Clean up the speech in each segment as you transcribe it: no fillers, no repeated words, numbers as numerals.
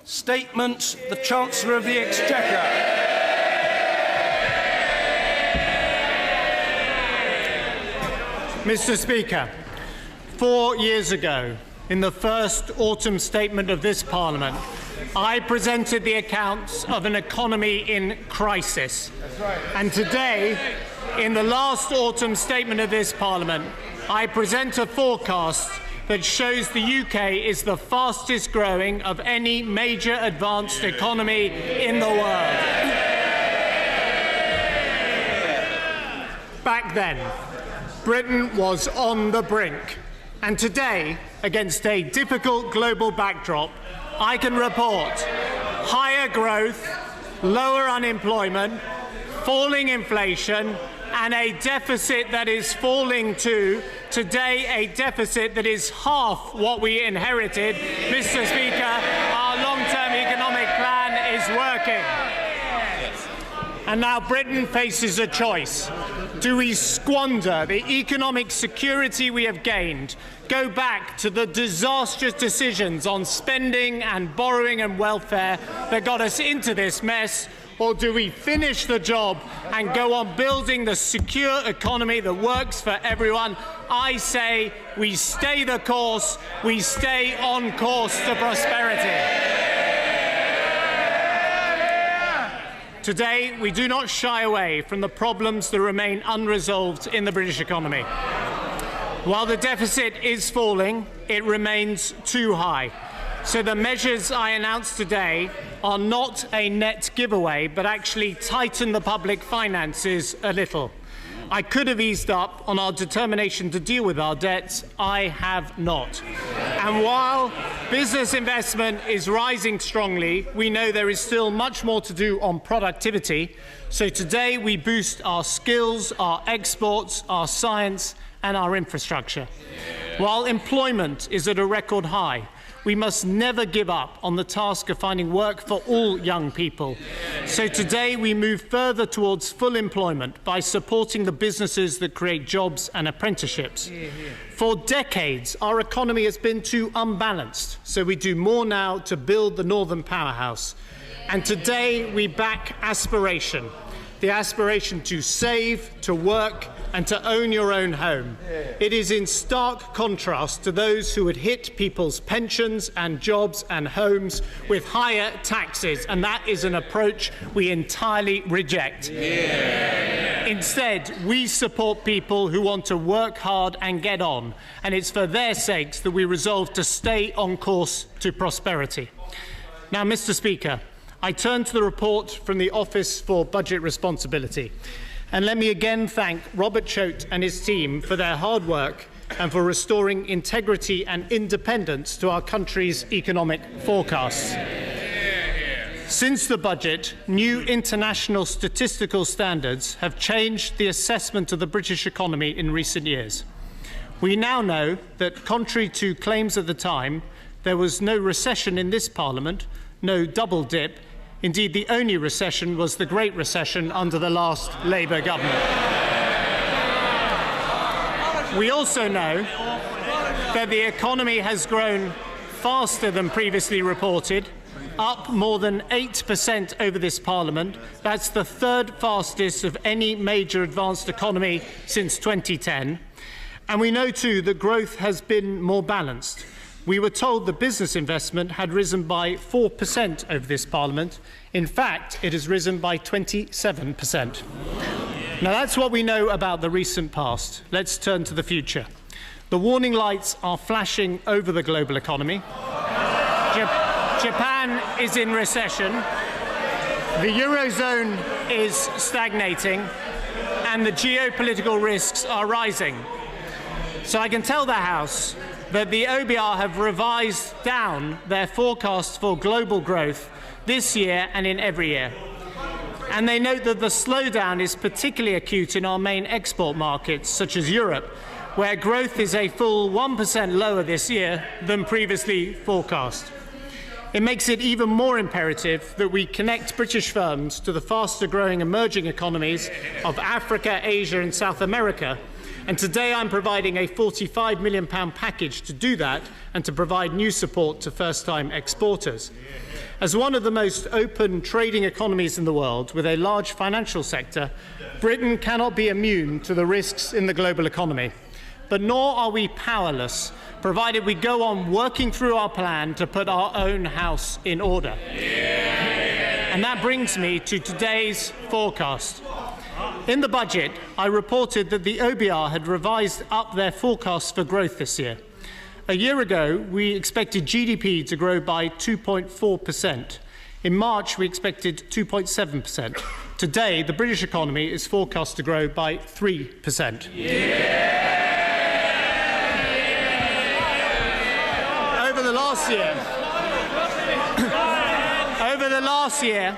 Statement, the Chancellor of the Exchequer. Mr. Speaker, 4 years ago, in the first autumn statement of this Parliament, I presented the accounts of an economy in crisis. And today, in the last autumn statement of this Parliament, I present a forecast that shows the UK is the fastest growing of any major advanced economy in the world. Back then, Britain was on the brink. And today, against a difficult global backdrop, I can report higher growth, lower unemployment, falling inflation, and a deficit that is falling to, today, a deficit that is half what we inherited. Mr. Speaker, our long-term economic plan is working. And now Britain faces a choice. Do we squander the economic security we have gained, go back to the disastrous decisions on spending and borrowing and welfare that got us into this mess, or do we finish the job and go on building the secure economy that works for everyone? I say we stay the course, we stay on course to prosperity. Today, we do not shy away from the problems that remain unresolved in the British economy. While the deficit is falling, it remains too high. So the measures I announced today are not a net giveaway, but actually tighten the public finances a little. I could have eased up on our determination to deal with our debts. I have not. And while business investment is rising strongly, we know there is still much more to do on productivity. So today we boost our skills, our exports, our science, and our infrastructure. While employment is at a record high, we must never give up on the task of finding work for all young people. So today we move further towards full employment by supporting the businesses that create jobs and apprenticeships. For decades, our economy has been too unbalanced, so we do more now to build the northern powerhouse. And today we back aspiration, the aspiration to save, to work, and to own your own home. It is in stark contrast to those who would hit people's pensions and jobs and homes with higher taxes, and that is an approach we entirely reject. Instead, we support people who want to work hard and get on, and it's for their sakes that we resolve to stay on course to prosperity. Now, Mr. Speaker, I turn to the report from the Office for Budget Responsibility. And let me again thank Robert Choate and his team for their hard work and for restoring integrity and independence to our country's economic forecasts. Since the budget, new international statistical standards have changed the assessment of the British economy in recent years. We now know that, contrary to claims at the time, there was no recession in this Parliament, no double dip. Indeed, the only recession was the Great Recession under the last Labour government. We also know that the economy has grown faster than previously reported, up more than 8% over this Parliament. That's the third fastest of any major advanced economy since 2010. And we know too that growth has been more balanced. We were told that business investment had risen by 4% over this Parliament. In fact, it has risen by 27%. Now, that's what we know about the recent past. Let's turn to the future. The warning lights are flashing over the global economy. Japan is in recession. The Eurozone is stagnating. And the geopolitical risks are rising. So I can tell the House that the OBR have revised down their forecast for global growth this year and in every year. And they note that the slowdown is particularly acute in our main export markets, such as Europe, where growth is a full 1% lower this year than previously forecast. It makes it even more imperative that we connect British firms to the faster growing emerging economies of Africa, Asia and South America, And today I'm providing a £45 million package to do that and to provide new support to first-time exporters. As one of the most open trading economies in the world, with a large financial sector, Britain cannot be immune to the risks in the global economy. But nor are we powerless, provided we go on working through our plan to put our own house in order. And that brings me to today's forecast. In the budget, I reported that the OBR had revised up their forecast for growth this year. A year ago, we expected GDP to grow by 2.4%. In March, we expected 2.7%. Today, the British economy is forecast to grow by 3%. Over the last year,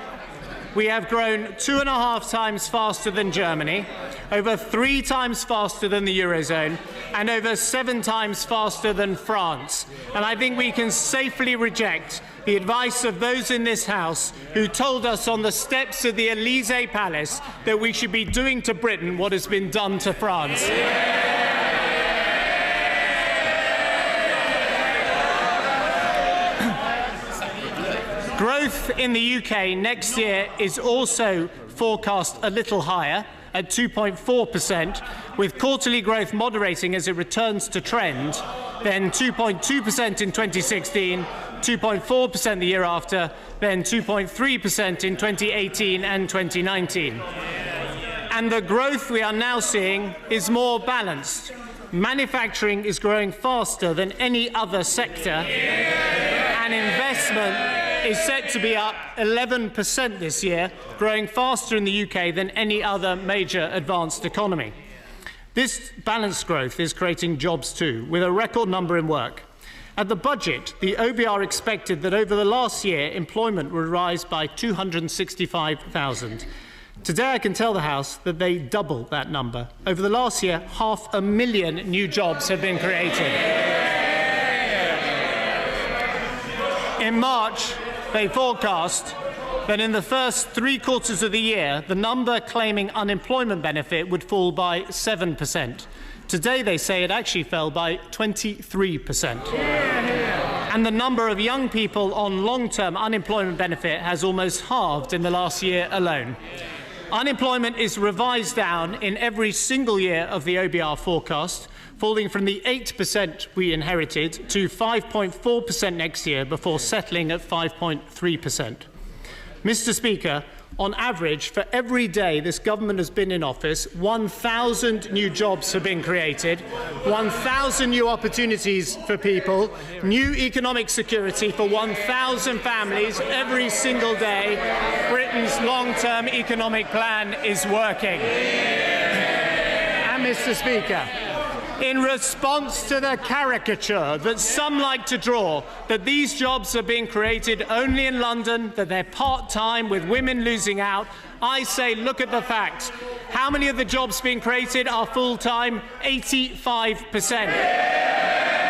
we have grown 2.5 times faster than Germany, over 3 times faster than the Eurozone, and over 7 times faster than France. And I think we can safely reject the advice of those in this House who told us on the steps of the Élysée Palace that we should be doing to Britain what has been done to France. Growth in the UK next year is also forecast a little higher, at 2.4%, with quarterly growth moderating as it returns to trend, then 2.2% in 2016, 2.4% the year after, then 2.3% in 2018 and 2019. And the growth we are now seeing is more balanced. Manufacturing is growing faster than any other sector, and investment is set to be up 11% this year, growing faster in the UK than any other major advanced economy. This balanced growth is creating jobs too, with a record number in work. At the budget, the OBR expected that over the last year, employment would rise by 265,000. Today, I can tell the House that they doubled that number. Over the last year, 500,000 new jobs have been created. In March, they forecast that in the first 3 quarters of the year, the number claiming unemployment benefit would fall by 7%. Today, they say it actually fell by 23%. And the number of young people on long-term unemployment benefit has almost halved in the last year alone. Unemployment is revised down in every single year of the OBR forecast, falling from the 8% we inherited to 5.4% next year before settling at 5.3%. Mr. Speaker, on average, for every day this government has been in office, 1,000 new jobs have been created, 1,000 new opportunities for people, new economic security for 1,000 families every single day. Britain's long-term economic plan is working. And, Mr. Speaker, in response to the caricature that some like to draw, that these jobs are being created only in London, that they're part-time with women losing out, I say look at the facts. How many of the jobs being created are full-time? 85%.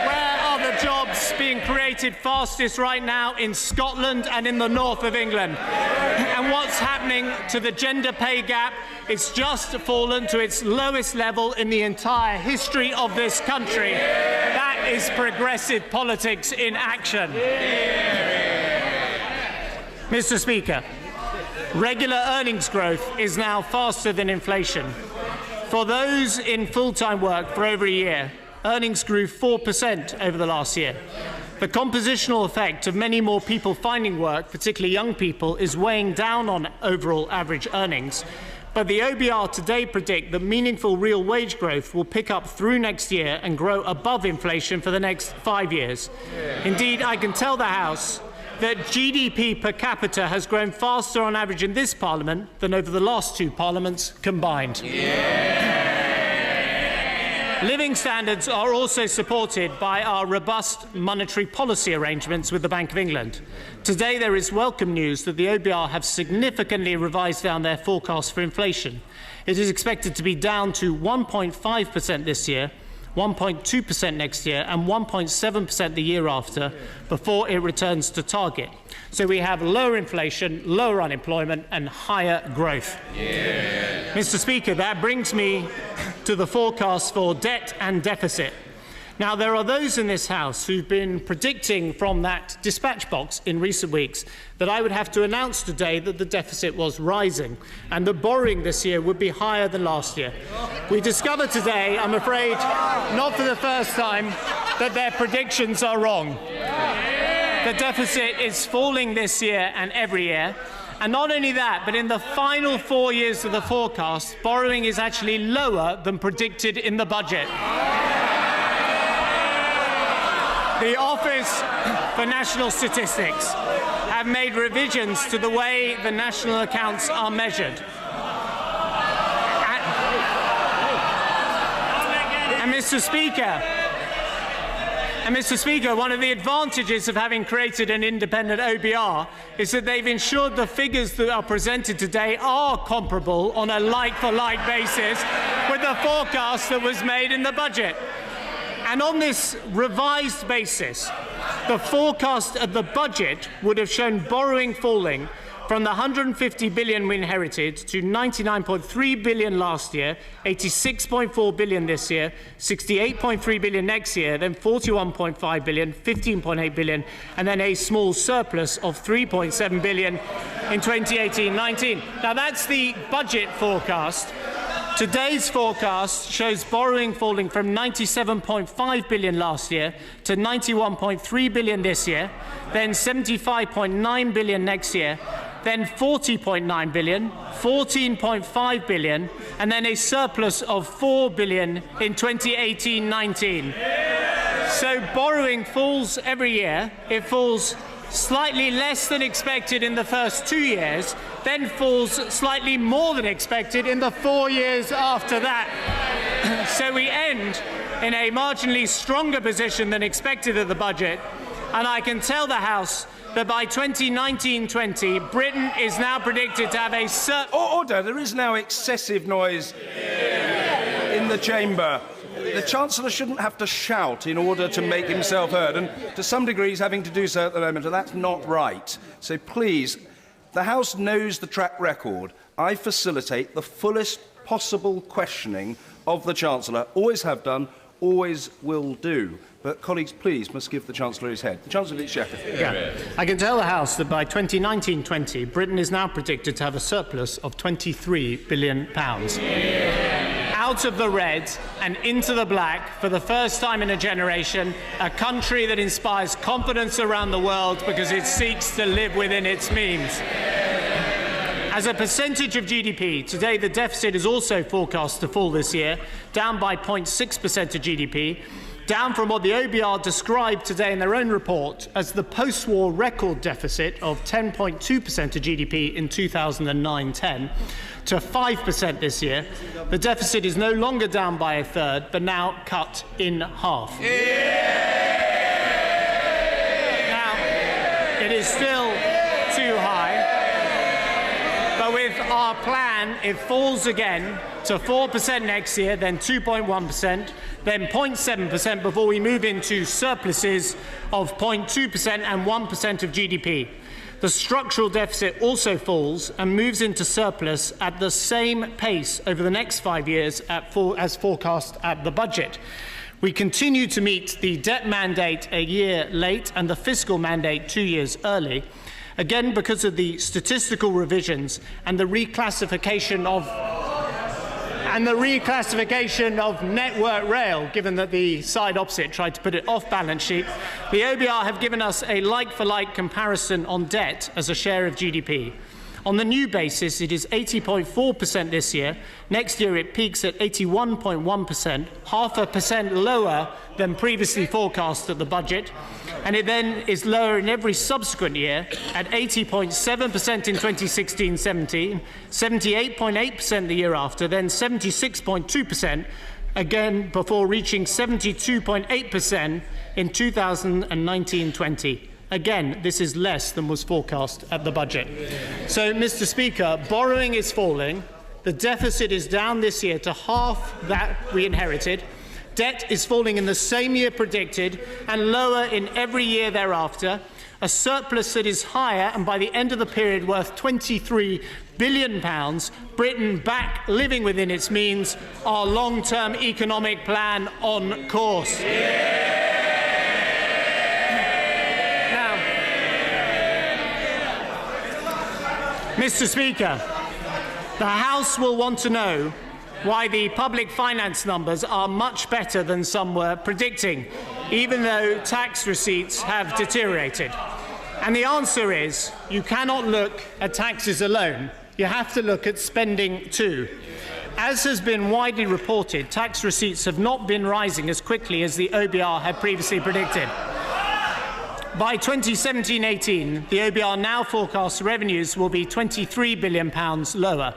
Where are the jobs being created fastest right now? In Scotland and in the north of England. And what's happening to the gender pay gap? It's just fallen to its lowest level in the entire history of this country. That is progressive politics in action. Mr. Speaker, regular earnings growth is now faster than inflation. For those in full-time work for over a year, earnings grew 4% over the last year. The compositional effect of many more people finding work, particularly young people, is weighing down on overall average earnings. But the OBR today predict that meaningful real wage growth will pick up through next year and grow above inflation for the next 5 years. Indeed, I can tell the House that GDP per capita has grown faster on average in this Parliament than over the last 2 parliaments combined. Living standards are also supported by our robust monetary policy arrangements with the Bank of England. Today, there is welcome news that the OBR have significantly revised down their forecast for inflation. It is expected to be down to 1.5% this year, 1.2% next year, and 1.7% the year after, before it returns to target. So we have lower inflation, lower unemployment, and higher growth. Mr. Speaker, that brings me to the forecast for debt and deficit. Now, there are those in this House who've been predicting from that dispatch box in recent weeks that I would have to announce today that the deficit was rising and that borrowing this year would be higher than last year. We discovered today, I'm afraid, not for the first time, that their predictions are wrong. The deficit is falling this year and every year. And not only that, but in the final 4 years of the forecast, borrowing is actually lower than predicted in the budget. The Office for National Statistics have made revisions to the way the national accounts are measured. And Mr. Speaker, one of the advantages of having created an independent OBR is that they've ensured the figures that are presented today are comparable on a like-for-like basis with the forecast that was made in the budget. And on this revised basis, the forecast of the budget would have shown borrowing falling from the 150 billion we inherited to 99.3 billion last year, 86.4 billion this year, 68.3 billion next year, then 41.5 billion, 15.8 billion, and then a small surplus of 3.7 billion in 2018-19. Now that's the budget forecast. Today's forecast shows borrowing falling from 97.5 billion last year to 91.3 billion this year, then 75.9 billion next year, then 40.9 billion, 14.5 billion, and then a surplus of 4 billion in 2018-19. So borrowing falls every year. It falls slightly less than expected in the first 2 years, then falls slightly more than expected in the 4 years after that. So we end in a marginally stronger position than expected at the budget, and I can tell the House that by 2019-20, Britain is now predicted to have a Order! There is now excessive noise in the chamber. The Chancellor shouldn't have to shout in order to make himself heard, and to some degree he's having to do so at the moment, and that's not right. So please, the House knows the track record. I facilitate the fullest possible questioning of the Chancellor, always have done, always will do. But colleagues, please, must give the Chancellor his head. The Chancellor of the Exchequer. Yeah. I can tell the House that by 2019-20, Britain is now predicted to have a surplus of £23 billion. Out of the red and into the black for the first time in a generation, a country that inspires confidence around the world because it seeks to live within its means. As a percentage of GDP, today the deficit is also forecast to fall this year, down by 0.6% of GDP, down from what the OBR described today in their own report as the post-war record deficit of 10.2% of GDP in 2009-10 to 5% this year. The deficit is no longer down by a third, but now cut in half. Now, it is still too high, but with our plan, it falls again to 4% next year, then 2.1%, then 0.7% before we move into surpluses of 0.2% and 1% of GDP. The structural deficit also falls and moves into surplus at the same pace over the next 5 years as forecast at the budget. We continue to meet the debt mandate a year late and the fiscal mandate 2 years early, again because of the statistical revisions and the reclassification of Network Rail, given that the side opposite tried to put it off balance sheet. The OBR have given us a like-for-like comparison on debt as a share of GDP. On the new basis, it is 80.4% this year. Next year, it peaks at 81.1%, 0.5% lower than previously forecast at the budget. And it then is lower in every subsequent year at 80.7% in 2016-17, 78.8% the year after, then 76.2%, again before reaching 72.8% in 2019-20. Again, this is less than was forecast at the budget. So, Mr. Speaker, borrowing is falling. The deficit is down this year to half that we inherited. Debt is falling in the same year predicted and lower in every year thereafter. a surplus that is higher and by the end of the period worth £23 billion, Britain back living within its means, our long-term economic plan on course. Now, Mr. Speaker, the House will want to know why the public finance numbers are much better than some were predicting, even though tax receipts have deteriorated. And the answer is, you cannot look at taxes alone. You have to look at spending too. As has been widely reported, tax receipts have not been rising as quickly as the OBR had previously predicted. By 2017-18, the OBR now forecasts revenues will be £23 billion lower.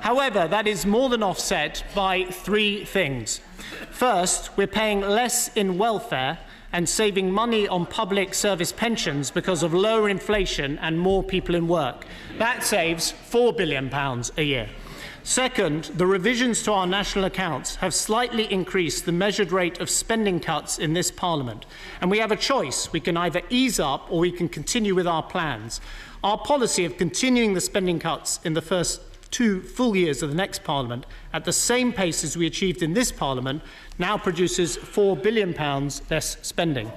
However, that is more than offset by three things. First, we're paying less in welfare and saving money on public service pensions because of lower inflation and more people in work. That saves £4 billion a year. Second, the revisions to our national accounts have slightly increased the measured rate of spending cuts in this Parliament. And we have a choice. We can either ease up or we can continue with our plans. Our policy of continuing the spending cuts in the first 2 full years of the next Parliament at the same pace as we achieved in this Parliament now produces £4 billion less spending.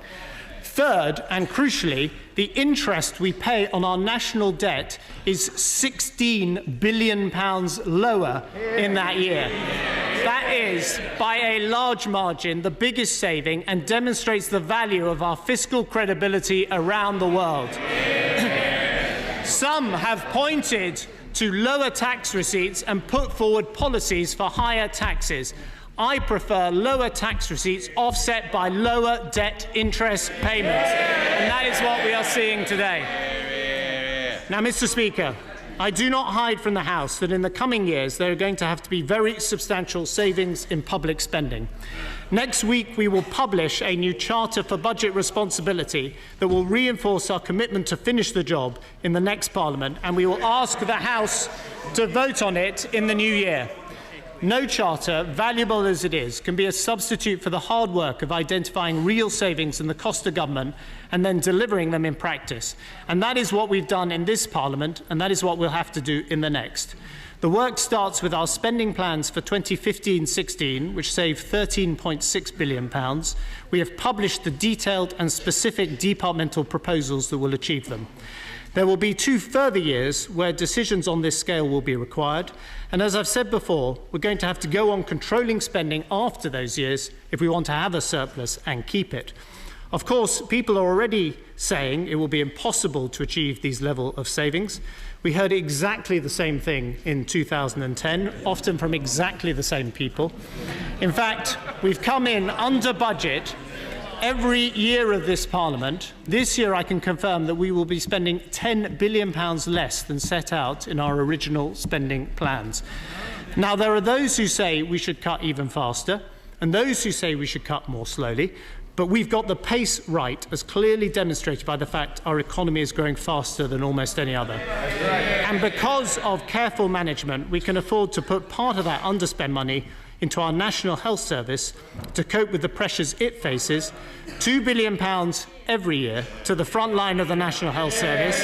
Third, and crucially, the interest we pay on our national debt is £16 billion lower in that year. That is, by a large margin, the biggest saving and demonstrates the value of our fiscal credibility around the world. Some have pointed to lower tax receipts and put forward policies for higher taxes. I prefer lower tax receipts offset by lower debt interest payments. And that is what we are seeing today. Now, Mr. Speaker, I do not hide from the House that in the coming years there are going to have to be very substantial savings in public spending. Next week we will publish a new Charter for Budget Responsibility that will reinforce our commitment to finish the job in the next Parliament, and we will ask the House to vote on it in the new year. No charter, valuable as it is, can be a substitute for the hard work of identifying real savings in the cost of government and then delivering them in practice. And that is what we've done in this Parliament, and that is what we'll have to do in the next. The work starts with our spending plans for 2015-16, which save £13.6 billion. We have published the detailed and specific departmental proposals that will achieve them. There will be 2 further years where decisions on this scale will be required, and as I've said before, we're going to have to go on controlling spending after those years if we want to have a surplus and keep it. Of course, people are already saying it will be impossible to achieve these levels of savings. We heard exactly the same thing in 2010, often from exactly the same people. In fact, we've come in under budget every year of this Parliament. This year I can confirm that we will be spending £10 billion less than set out in our original spending plans. Now, there are those who say we should cut even faster and those who say we should cut more slowly, but we've got the pace right, as clearly demonstrated by the fact our economy is growing faster than almost any other. And because of careful management, we can afford to put part of that underspend money into our National Health Service to cope with the pressures it faces, £2 billion every year to the front line of the National Health Service.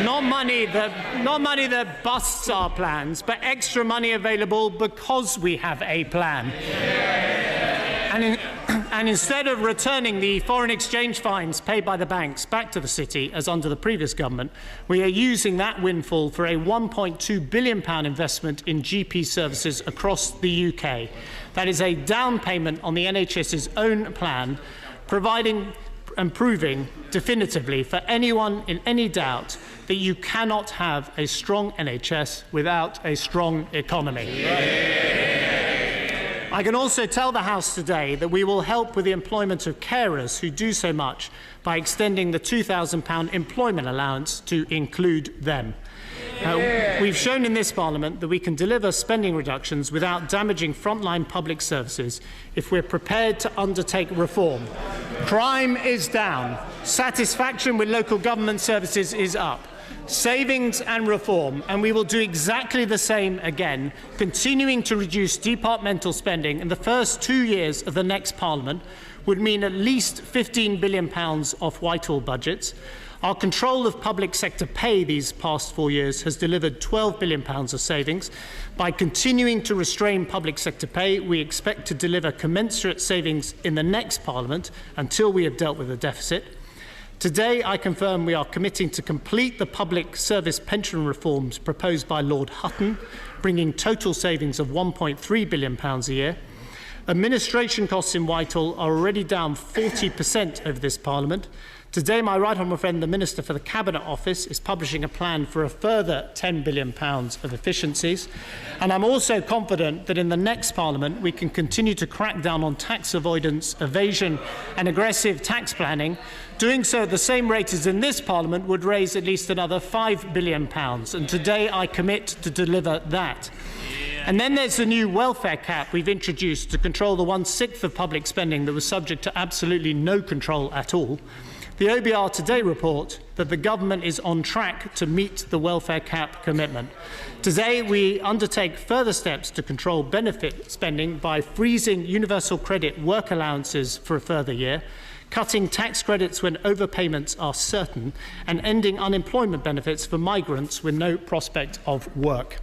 Not money that busts our plans, but extra money available because we have a plan. And instead of returning the foreign exchange fines paid by the banks back to the city, as under the previous government, we are using that windfall for a £1.2 billion investment in GP services across the UK. That is a down payment on the NHS's own plan, providing and proving definitively for anyone in any doubt that you cannot have a strong NHS without a strong economy. I can also tell the House today that we will help with the employment of carers who do so much by extending the £2,000 employment allowance to include them. We've shown in this Parliament that we can deliver spending reductions without damaging frontline public services if we're prepared to undertake reform. Crime is down. Satisfaction with local government services is up. Savings and reform, and we will do exactly the same again, continuing to reduce departmental spending in the first 2 years of the next Parliament would mean at least £15 billion off Whitehall budgets. Our control of public sector pay these past 4 years has delivered £12 billion of savings. By continuing to restrain public sector pay, we expect to deliver commensurate savings in the next Parliament until we have dealt with the deficit. Today, I confirm we are committing to complete the public service pension reforms proposed by Lord Hutton, bringing total savings of £1.3 billion a year. Administration costs in Whitehall are already down 40% over this Parliament. Today, my right honourable friend, the Minister for the Cabinet Office, is publishing a plan for a further £10 billion of efficiencies. And I'm also confident that in the next Parliament, we can continue to crack down on tax avoidance, evasion and aggressive tax planning. Doing so at the same rate as in this Parliament would raise at least another £5 billion. And today, I commit to deliver that. And then there's the new welfare cap we've introduced to control the 1/6 of public spending that was subject to absolutely no control at all. The OBR today report that the government is on track to meet the welfare cap commitment. Today, we undertake further steps to control benefit spending by freezing universal credit work allowances for a further year, cutting tax credits when overpayments are certain, and ending unemployment benefits for migrants with no prospect of work.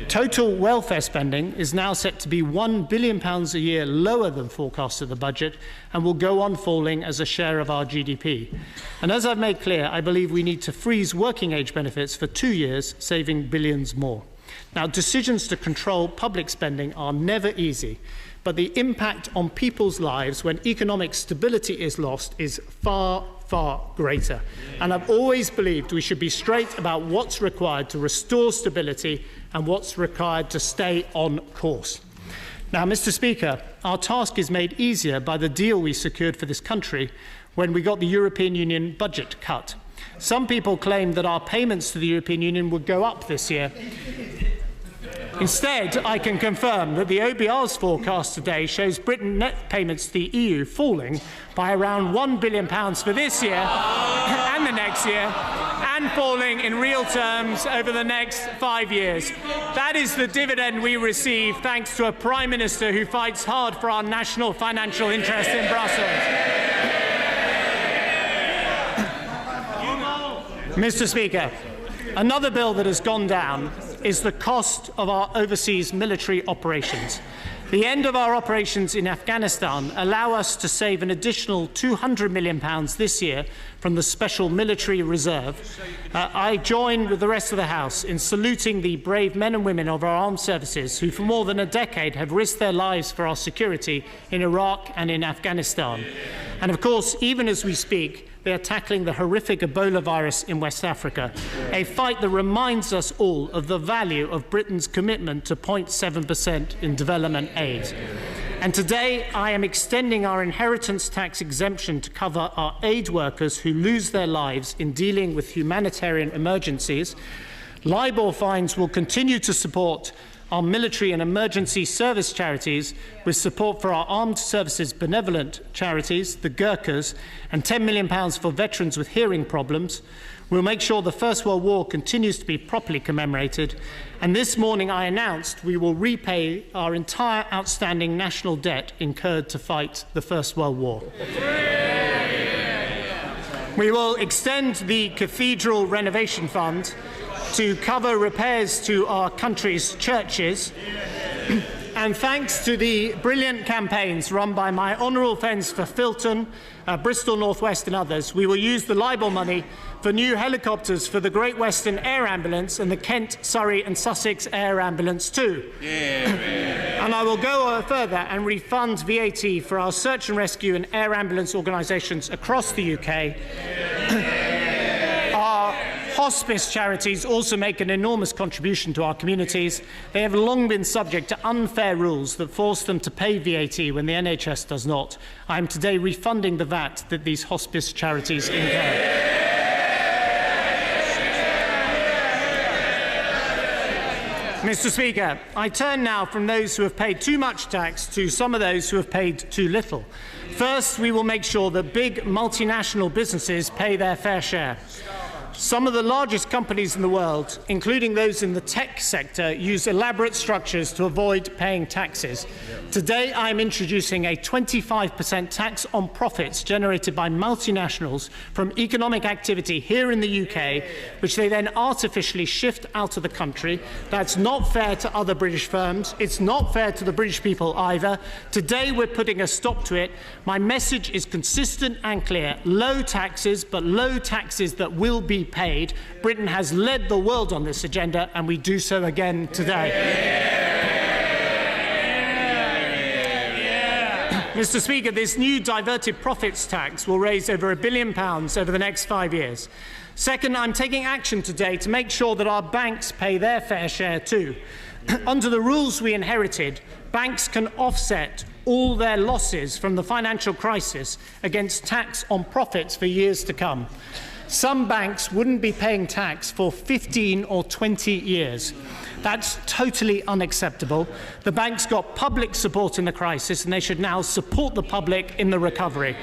Total welfare spending is now set to be £1 billion a year lower than forecast of the budget and will go on falling as a share of our GDP. And as I've made clear, I believe we need to freeze working age benefits for 2 years, saving billions more. Now, decisions to control public spending are never easy, but the impact on people's lives when economic stability is lost is far, far greater. And I've always believed we should be straight about what's required to restore stability and what's required to stay on course. Now, Mr. Speaker, our task is made easier by the deal we secured for this country when we got the European Union budget cut. Some people claim that our payments to the European Union would go up this year. Instead, I can confirm that the OBR's forecast today shows Britain net payments to the EU falling by around £1 billion for this year and the next year, and falling in real terms over the next 5 years. That is the dividend we receive thanks to a Prime Minister who fights hard for our national financial interests in Brussels. Mr. Speaker, another bill that has gone down is the cost of our overseas military operations. The end of our operations in Afghanistan allow us to save an additional £200 million this year from the Special Military Reserve. I join with the rest of the House in saluting the brave men and women of our armed services who for more than a decade have risked their lives for our security in Iraq and in Afghanistan. And of course, even as we speak, they are tackling the horrific Ebola virus in West Africa, a fight that reminds us all of the value of Britain's commitment to 0.7% in development aid. And today, I am extending our inheritance tax exemption to cover our aid workers who lose their lives in dealing with humanitarian emergencies. LIBOR fines will continue to support our military and emergency service charities with support for our armed services benevolent charities, the Gurkhas, and £10 million for veterans with hearing problems. We'll make sure the First World War continues to be properly commemorated. And this morning I announced we will repay our entire outstanding national debt incurred to fight the First World War. We will extend the Cathedral Renovation Fund to cover repairs to our country's churches. And thanks to the brilliant campaigns run by my honourable friends for Filton, Bristol North West and others, we will use the LIBOR money for new helicopters for the Great Western Air Ambulance and the Kent, Surrey and Sussex Air Ambulance too. And I will go further and refund VAT for our search and rescue and air ambulance organisations across the UK. Our hospice charities also make an enormous contribution to our communities. They have long been subject to unfair rules that force them to pay VAT when the NHS does not. I am today refunding the VAT that these hospice charities incur. Mr. Speaker, I turn now from those who have paid too much tax to some of those who have paid too little. First, we will make sure that big multinational businesses pay their fair share. Some of the largest companies in the world, including those in the tech sector, use elaborate structures to avoid paying taxes. Today, I'm introducing a 25% tax on profits generated by multinationals from economic activity here in the UK, which they then artificially shift out of the country. That's not fair to other British firms. It's not fair to the British people either. Today, we're putting a stop to it. My message is consistent and clear. Low taxes, but low taxes that will be paid. Britain has led the world on this agenda, and we do so again today. Mr. Speaker, this new diverted profits tax will raise over £1 billion over the next 5 years. Second, I'm taking action today to make sure that our banks pay their fair share too. Under the rules we inherited, banks can offset all their losses from the financial crisis against tax on profits for years to come. Some banks wouldn't be paying tax for 15 or 20 years. That's totally unacceptable. The banks got public support in the crisis, and they should now support the public in the recovery.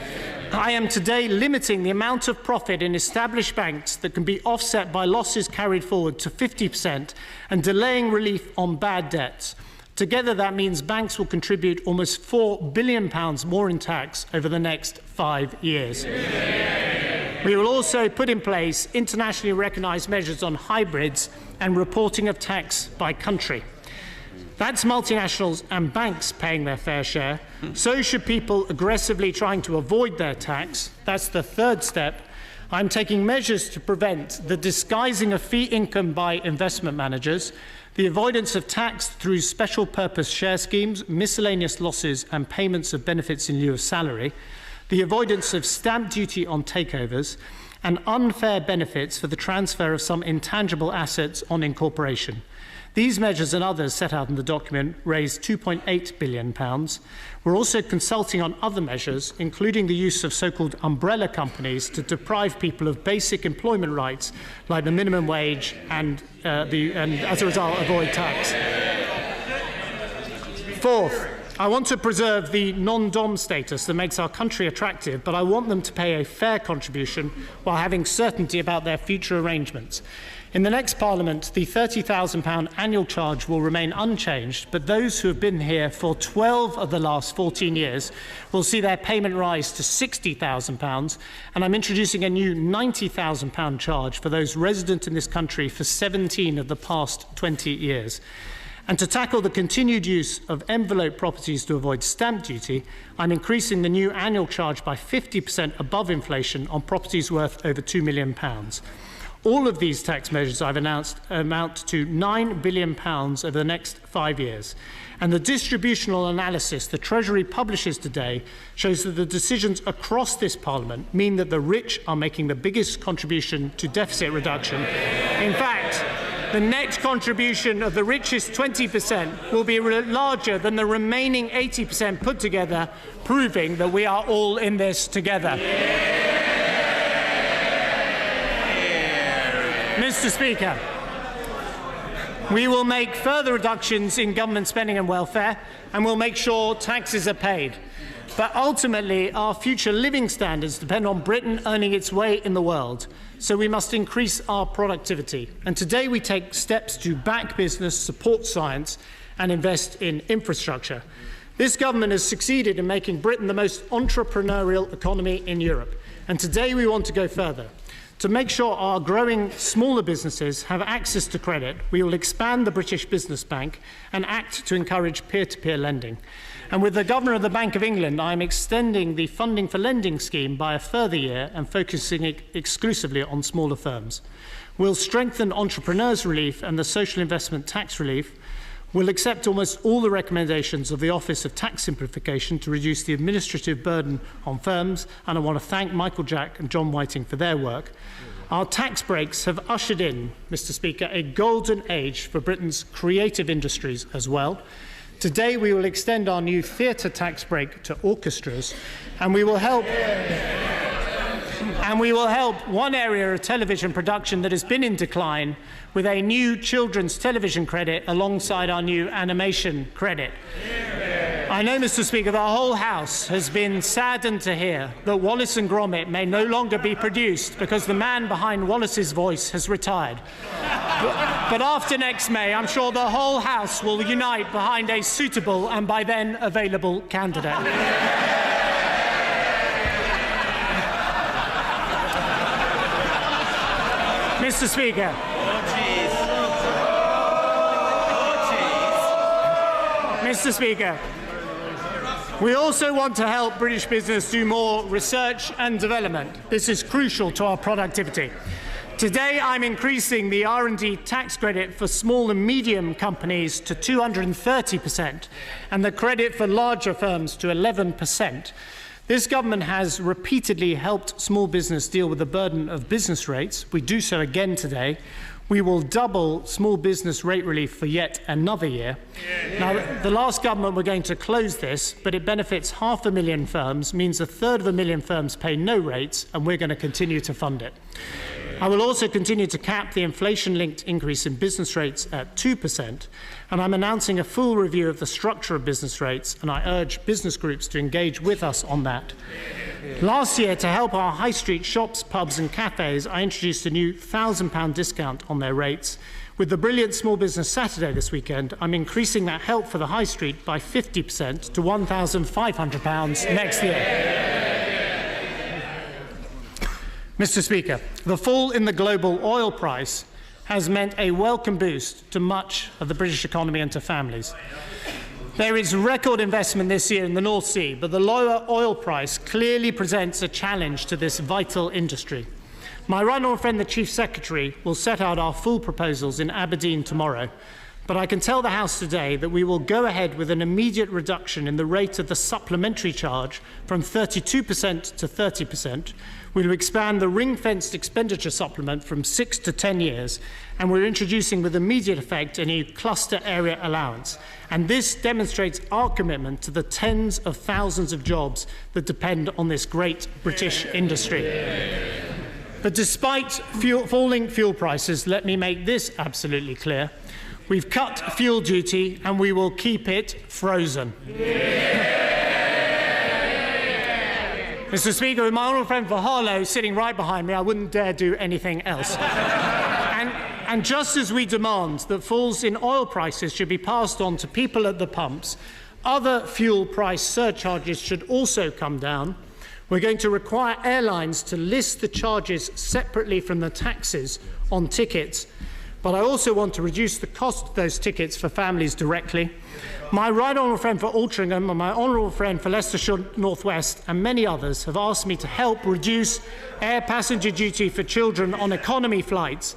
I am today limiting the amount of profit in established banks that can be offset by losses carried forward to 50% and delaying relief on bad debts. Together, that means banks will contribute almost £4 billion more in tax over the next 5 years. We will also put in place internationally recognised measures on hybrids and reporting of tax by country. That's multinationals and banks paying their fair share. So should people aggressively trying to avoid their tax. That's the third step. I'm taking measures to prevent the disguising of fee income by investment managers, the avoidance of tax through special purpose share schemes, miscellaneous losses and payments of benefits in lieu of salary, the avoidance of stamp duty on takeovers, and unfair benefits for the transfer of some intangible assets on incorporation. These measures and others set out in the document raise £2.8 billion. We're also consulting on other measures, including the use of so-called umbrella companies to deprive people of basic employment rights, like the minimum wage, and as a result, avoid tax. Fourth, I want to preserve the non-dom status that makes our country attractive, but I want them to pay a fair contribution while having certainty about their future arrangements. In the next Parliament, the £30,000 annual charge will remain unchanged, but those who have been here for 12 of the last 14 years will see their payment rise to £60,000, and I'm introducing a new £90,000 charge for those resident in this country for 17 of the past 20 years. And to tackle the continued use of envelope properties to avoid stamp duty, I'm increasing the new annual charge by 50% above inflation on properties worth over £2 million. All of these tax measures I've announced amount to £9 billion over the next 5 years. And the distributional analysis the Treasury publishes today shows that the decisions across this Parliament mean that the rich are making the biggest contribution to deficit reduction. In fact, the net contribution of the richest 20% will be larger than the remaining 80% put together, proving that we are all in this together. Mr. Speaker, we will make further reductions in government spending and welfare, and we'll make sure taxes are paid. But ultimately, our future living standards depend on Britain earning its way in the world, so we must increase our productivity. And today we take steps to back business, support science, and invest in infrastructure. This government has succeeded in making Britain the most entrepreneurial economy in Europe, and today we want to go further. To make sure our growing smaller businesses have access to credit, we will expand the British Business Bank and act to encourage peer-to-peer lending. And with the Governor of the Bank of England, I am extending the funding for lending scheme by a further year and focusing exclusively on smaller firms. We'll strengthen entrepreneurs' relief and the social investment tax relief. We'll accept almost all the recommendations of the Office of Tax Simplification to reduce the administrative burden on firms, and I want to thank Michael Jack and John Whiting for their work. Our tax breaks have ushered in, Mr. Speaker, a golden age for Britain's creative industries as well. Today we will extend our new theatre tax break to orchestras, and we will help one area of television production that has been in decline with a new children's television credit alongside our new animation credit. I know, Mr. Speaker, the whole House has been saddened to hear that Wallace and Gromit may no longer be produced because the man behind Wallace's voice has retired. But after next May, I'm sure the whole House will unite behind a suitable and by then available candidate. Mr. Speaker. Mr. Speaker, we also want to help British business do more research and development. This is crucial to our productivity. Today, I'm increasing the R&D tax credit for small and medium companies to 230% and the credit for larger firms to 11%. This government has repeatedly helped small business deal with the burden of business rates. We do so again today. We will double small business rate relief for yet another year. Now, the last government were going to close this, but it benefits 500,000 firms, means 1/3 of a million firms pay no rates, and we're going to continue to fund it. I will also continue to cap the inflation-linked increase in business rates at 2%, and I'm announcing a full review of the structure of business rates, and I urge business groups to engage with us on that. Last year, to help our high street shops, pubs and cafes, I introduced a new £1,000 discount on their rates. With the brilliant Small Business Saturday this weekend, I'm increasing that help for the high street by 50% to £1,500 next year. Mr. Speaker, the fall in the global oil price has meant a welcome boost to much of the British economy and to families. There is record investment this year in the North Sea, but the lower oil price clearly presents a challenge to this vital industry. My right honourable friend, the Chief Secretary, will set out our full proposals in Aberdeen tomorrow, but I can tell the House today that we will go ahead with an immediate reduction in the rate of the supplementary charge from 32% to 30%. We will expand the ring-fenced expenditure supplement from 6 to 10 years, and we're introducing with immediate effect a new cluster area allowance. And this demonstrates our commitment to the tens of thousands of jobs that depend on this great British industry. But despite falling fuel prices, let me make this absolutely clear. We've cut fuel duty and we will keep it frozen. Mr. Speaker, with my honourable friend for Harlow sitting right behind me, I wouldn't dare do anything else. And just as we demand that falls in oil prices should be passed on to people at the pumps, other fuel price surcharges should also come down. We're going to require airlines to list the charges separately from the taxes on tickets. But I also want to reduce the cost of those tickets for families directly. My right honourable friend for Altrincham and my honourable friend for Leicestershire North West and many others have asked me to help reduce air passenger duty for children on economy flights.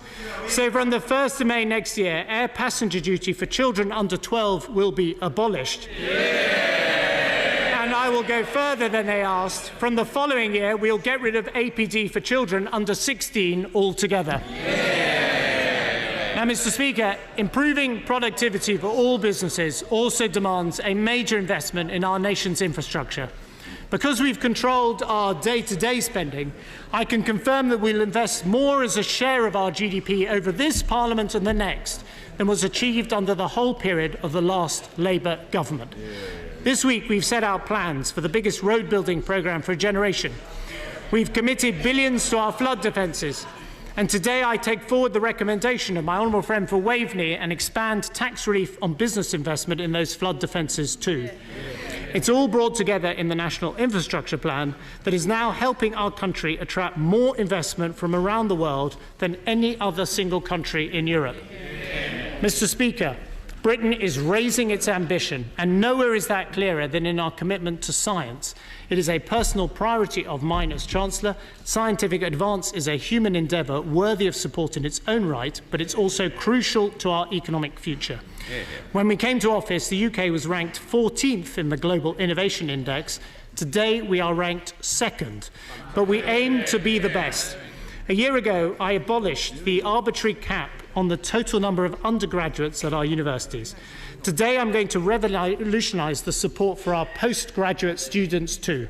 So from the 1st of May next year, air passenger duty for children under 12 will be abolished. And I will go further than they asked. From the following year, we'll get rid of APD for children under 16 altogether. Now, Mr. Speaker, improving productivity for all businesses also demands a major investment in our nation's infrastructure. Because we've controlled our day-to-day spending, I can confirm that we'll invest more as a share of our GDP over this Parliament and the next than was achieved under the whole period of the last Labour government. This week, we've set out plans for the biggest road building programme for a generation. We've committed billions to our flood defences. And today I take forward the recommendation of my honourable friend for Waveney and expand tax relief on business investment in those flood defences too. It's all brought together in the National Infrastructure Plan that is now helping our country attract more investment from around the world than any other single country in Europe. Mr. Speaker, Britain is raising its ambition, and nowhere is that clearer than in our commitment to science. It is a personal priority of mine as Chancellor. Scientific advance is a human endeavour worthy of support in its own right, but it's also crucial to our economic future. When we came to office, the UK was ranked 14th in the Global Innovation Index. Today, we are ranked 2nd, but we aim to be the best. A year ago, I abolished the arbitrary cap on the total number of undergraduates at our universities. Today, I'm going to revolutionise the support for our postgraduate students too.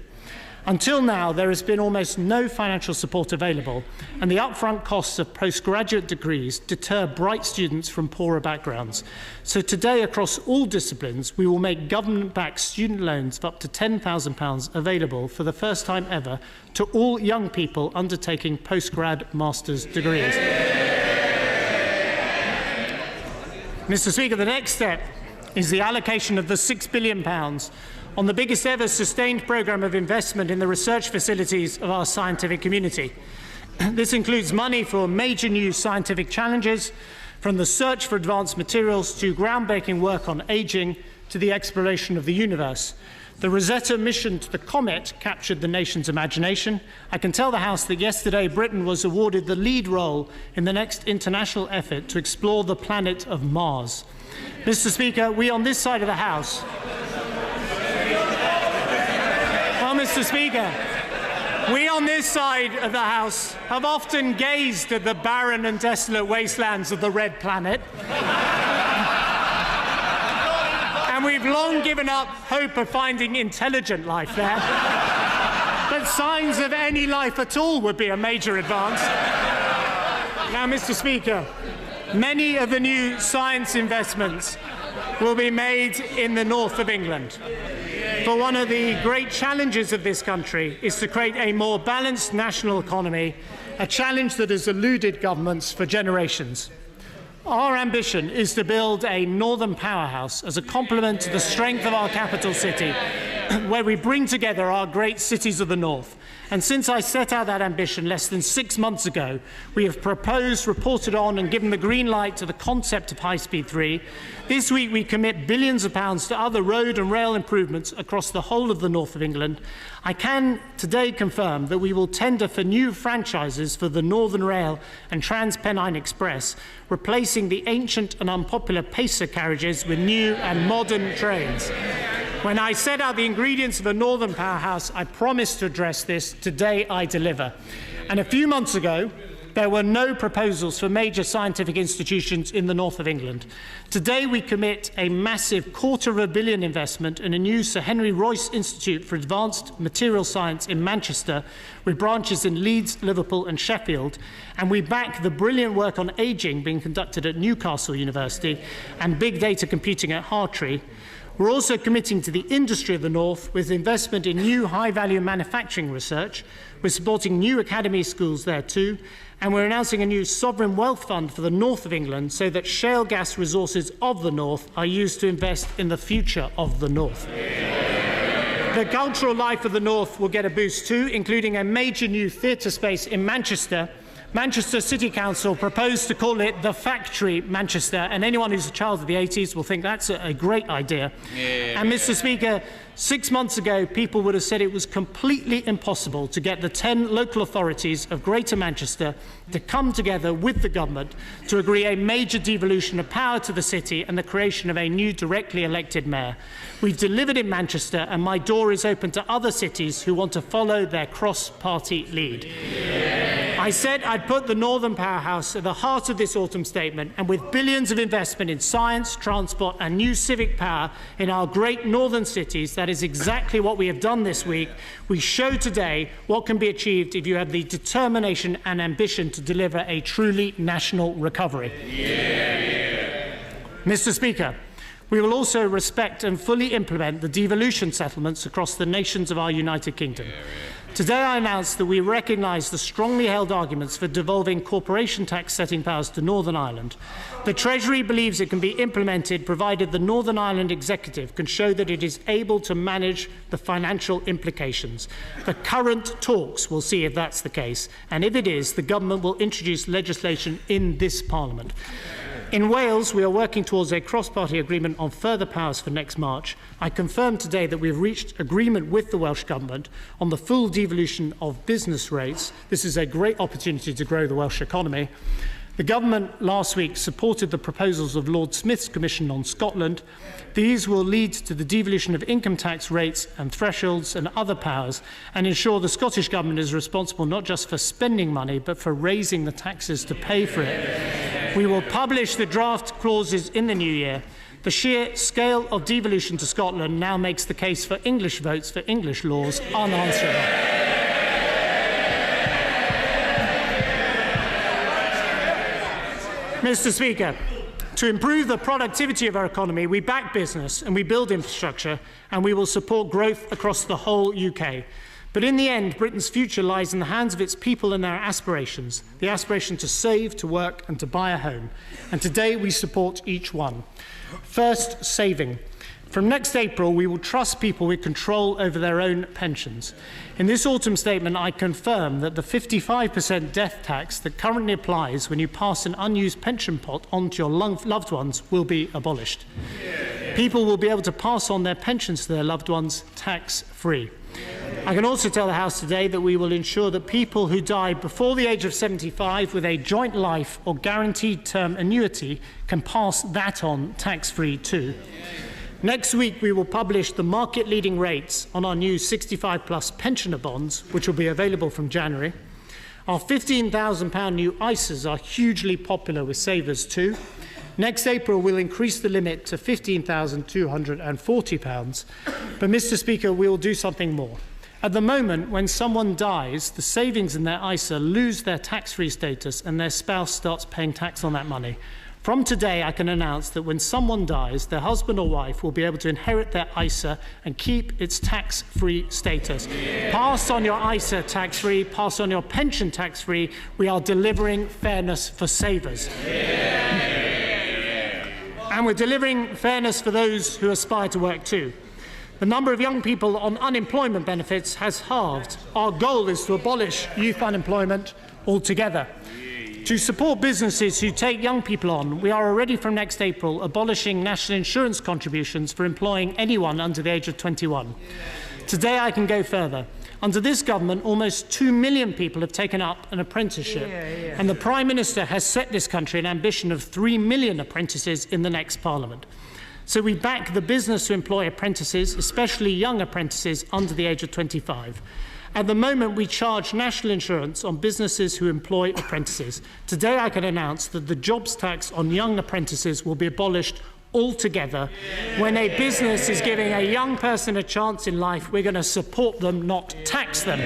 Until now, there has been almost no financial support available, and the upfront costs of postgraduate degrees deter bright students from poorer backgrounds. So today, across all disciplines, we will make government-backed student loans of up to £10,000 available for the first time ever to all young people undertaking postgrad master's degrees. Mr. Speaker, the next step is the allocation of the £6 billion on the biggest ever sustained programme of investment in the research facilities of our scientific community. This includes money for major new scientific challenges, from the search for advanced materials to groundbreaking work on ageing to the exploration of the universe. The Rosetta mission to the comet captured the nation's imagination. I can tell the House that yesterday Britain was awarded the lead role in the next international effort to explore the planet of Mars. Mr. Speaker, we on this side of the House... Mr. Speaker, we on this side of the House have often gazed at the barren and desolate wastelands of the red planet. And we've long given up hope of finding intelligent life there. But signs of any life at all would be a major advance. Now, Mr. Speaker, many of the new science investments will be made in the north of England. For one of the great challenges of this country is to create a more balanced national economy, a challenge that has eluded governments for generations. Our ambition is to build a northern powerhouse as a complement to the strength of our capital city, where we bring together our great cities of the north. And since I set out that ambition less than 6 months ago, we have proposed, reported on and given the green light to the concept of High Speed 3. This week we commit billions of pounds to other road and rail improvements across the whole of the north of England. I can today confirm that we will tender for new franchises for the Northern Rail and Trans-Pennine Express, replacing the ancient and unpopular pacer carriages with new and modern trains. When I set out the ingredients of a northern powerhouse, I promised to address this. Today I deliver. And a few months ago, there were no proposals for major scientific institutions in the north of England. Today we commit a massive £250 million investment in a new Sir Henry Royce Institute for Advanced Material Science in Manchester, with branches in Leeds, Liverpool and Sheffield, and we back the brilliant work on ageing being conducted at Newcastle University and big data computing at Hartree. We're also committing to the industry of the north with investment in new high-value manufacturing research. We're supporting new academy schools there too, and we're announcing a new sovereign wealth fund for the north of England so that shale gas resources of the north are used to invest in the future of the north. The cultural life of the north will get a boost too, including a major new theatre space in Manchester. Manchester City Council proposed to call it the Factory Manchester, and anyone who's a child of the 80s will think that's a great idea. And Mr. Speaker, 6 months ago, people would have said it was completely impossible to get the 10 local authorities of Greater Manchester to come together with the government to agree a major devolution of power to the city and the creation of a new directly elected mayor. We've delivered in Manchester, and my door is open to other cities who want to follow their cross-party lead. I said I'd put the Northern Powerhouse at the heart of this autumn statement, and with billions of investment in science, transport and new civic power in our great northern cities, that is exactly what we have done this week. We show today what can be achieved if you have the determination and ambition to deliver a truly national recovery. Mr. Speaker, we will also respect and fully implement the devolution settlements across the nations of our United Kingdom. Today I announced that we recognise the strongly held arguments for devolving corporation tax setting powers to Northern Ireland. The Treasury believes it can be implemented provided the Northern Ireland Executive can show that it is able to manage the financial implications. The current talks will see if that's the case, and if it is, the government will introduce legislation in this Parliament. In Wales, we are working towards a cross-party agreement on further powers for next March. I confirm today that we have reached agreement with the Welsh Government on the full devolution of business rates. This is a great opportunity to grow the Welsh economy. The Government last week supported the proposals of Lord Smith's Commission on Scotland. These will lead to the devolution of income tax rates and thresholds and other powers, and ensure the Scottish Government is responsible not just for spending money, but for raising the taxes to pay for it. We will publish the draft clauses in the new year. The sheer scale of devolution to Scotland now makes the case for English votes for English laws unanswerable. Mr. Speaker, to improve the productivity of our economy, we back business and we build infrastructure, and we will support growth across the whole UK. But in the end, Britain's future lies in the hands of its people and their aspirations, the aspiration to save, to work and to buy a home. And today we support each one. First, saving. From next April, we will trust people with control over their own pensions. In this autumn statement, I confirm that the 55% death tax that currently applies when you pass an unused pension pot on to your loved ones will be abolished. People will be able to pass on their pensions to their loved ones tax-free. I can also tell the House today that we will ensure that people who die before the age of 75 with a joint life or guaranteed term annuity can pass that on tax-free too. Next week, we will publish the market-leading rates on our new 65-plus pensioner bonds, which will be available from January. Our £15,000 new ISAs are hugely popular with savers too. Next April, we'll increase the limit to £15,240. But, Mr. Speaker, we will do something more. At the moment, when someone dies, the savings in their ISA lose their tax-free status and their spouse starts paying tax on that money. From today, I can announce that when someone dies, their husband or wife will be able to inherit their ISA and keep its tax-free status. Pass on your ISA tax-free, pass on your pension tax-free. We are delivering fairness for savers. And we're delivering fairness for those who aspire to work too. The number of young people on unemployment benefits has halved. Our goal is to abolish youth unemployment altogether. To support businesses who take young people on, we are already from next April abolishing national insurance contributions for employing anyone under the age of 21. Today I can go further. Under this government, almost 2 million people have taken up an apprenticeship, and the Prime Minister has set this country an ambition of 3 million apprentices in the next Parliament. So we back the business to employ apprentices, especially young apprentices under the age of 25. At the moment, we charge national insurance on businesses who employ apprentices. Today, I can announce that the jobs tax on young apprentices will be abolished altogether. When a business is giving a young person a chance in life, we're going to support them, not tax them.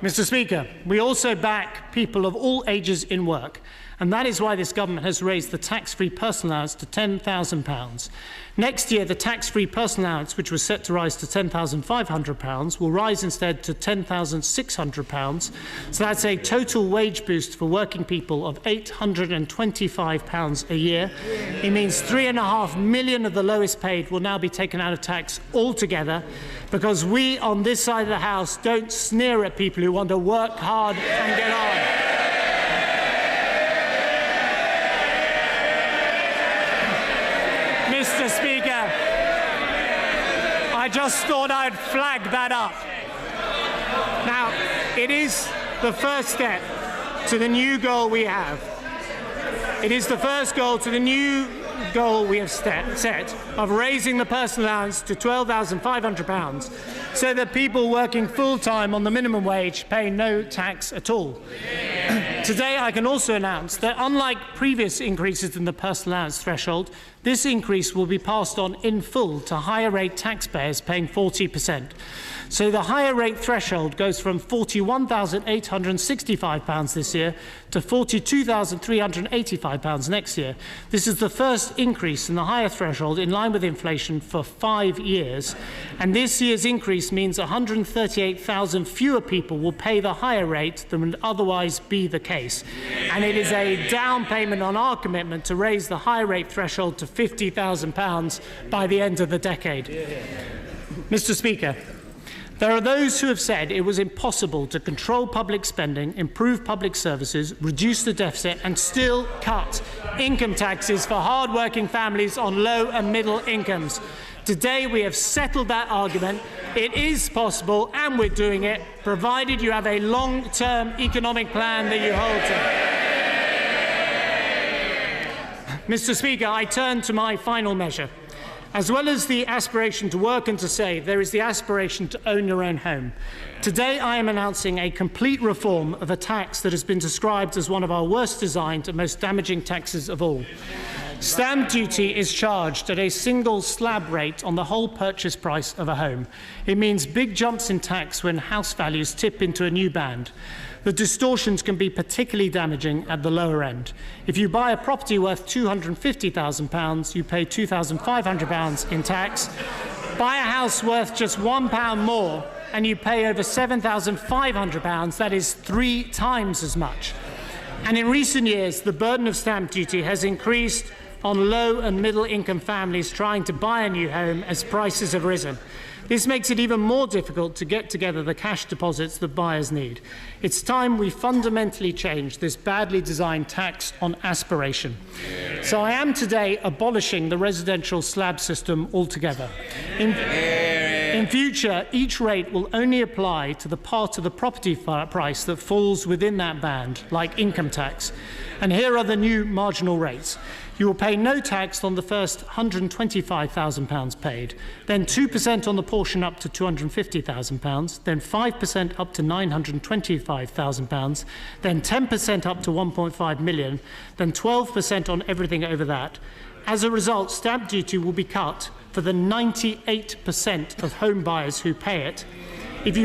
Mr. Speaker, we also back people of all ages in work, and that is why this government has raised the tax-free personal allowance to £10,000. Next year, the tax-free personal allowance, which was set to rise to £10,500, will rise instead to £10,600. So that's a total wage boost for working people of £825 a year. It means 3.5 million of the lowest paid will now be taken out of tax altogether, because we on this side of the House don't sneer at people who want to work hard and get on. Mr. Speaker, I just thought I'd flag that up. Now, it is the first step to the new goal we have. It is the first goal to the new goal we have set of raising the personal allowance to £12,500 so that people working full-time on the minimum wage pay no tax at all. Today, I can also announce that unlike previous increases in the personal allowance threshold, this increase will be passed on in full to higher rate taxpayers paying 40%. So the higher rate threshold goes from £41,865 this year to £42,385 next year. This is the first increase in the higher threshold in line with inflation for 5 years. And this year's increase means 138,000 fewer people will pay the higher rate than would otherwise be the case. And it is a down payment on our commitment to raise the higher rate threshold to £50,000 by the end of the decade. Mr. Speaker, there are those who have said it was impossible to control public spending, improve public services, reduce the deficit and still cut income taxes for hard-working families on low and middle incomes. Today we have settled that argument. It is possible and we're doing it, provided you have a long-term economic plan that you hold to. Mr. Speaker, I turn to my final measure. As well as the aspiration to work and to save, there is the aspiration to own your own home. Today, I am announcing a complete reform of a tax that has been described as one of our worst designed and most damaging taxes of all. Stamp duty is charged at a single slab rate on the whole purchase price of a home. It means big jumps in tax when house values tip into a new band. The distortions can be particularly damaging at the lower end. If you buy a property worth £250,000, you pay £2,500 in tax. Buy a house worth just £1 more, and you pay over £7,500. That is 3 times as much. And in recent years, the burden of stamp duty has increased on low and middle income families trying to buy a new home as prices have risen. This makes it even more difficult to get together the cash deposits that buyers need. It's time we fundamentally change this badly designed tax on aspiration. So I am today abolishing the residential slab system altogether. In future, each rate will only apply to the part of the property price that falls within that band, like income tax. And here are the new marginal rates. You will pay no tax on the first £125,000 paid, then 2% on the portion up to £250,000, then 5% up to £925,000, then 10% up to £1.5 million, then 12% on everything over that. As a result, stamp duty will be cut for the 98% of home buyers who pay it. If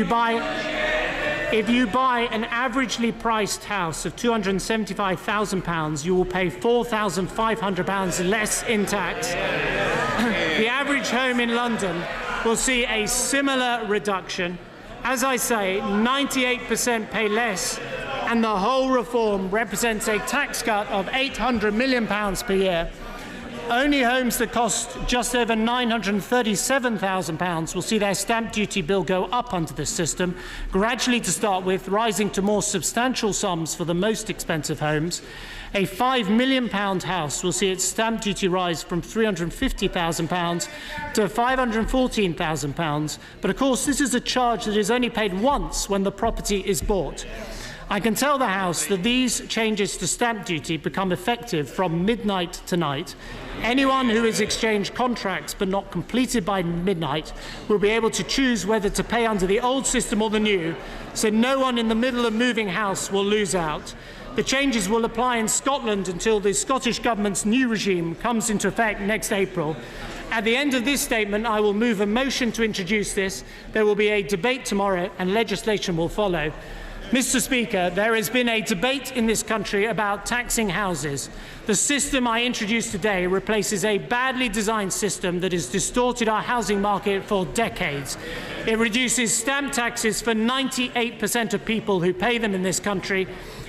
you buy an averagely priced house of £275,000, you will pay £4,500 less in tax. The average home in London will see a similar reduction. As I say, 98% pay less, and the whole reform represents a tax cut of £800 million per year. Only homes that cost just over £937,000 will see their stamp duty bill go up under this system, gradually to start with, rising to more substantial sums for the most expensive homes. A £5 million house will see its stamp duty rise from £350,000 to £514,000. But of course, this is a charge that is only paid once when the property is bought. I can tell the House that these changes to stamp duty become effective from midnight tonight. Anyone who has exchanged contracts but not completed by midnight will be able to choose whether to pay under the old system or the new, so no one in the middle of moving house will lose out. The changes will apply in Scotland until the Scottish Government's new regime comes into effect next April. At the end of this statement, I will move a motion to introduce this. There will be a debate tomorrow and legislation will follow. Mr. Speaker, there has been a debate in this country about taxing houses. The system I introduced today replaces a badly designed system that has distorted our housing market for decades. It reduces stamp taxes for 98% of people who pay them in this country.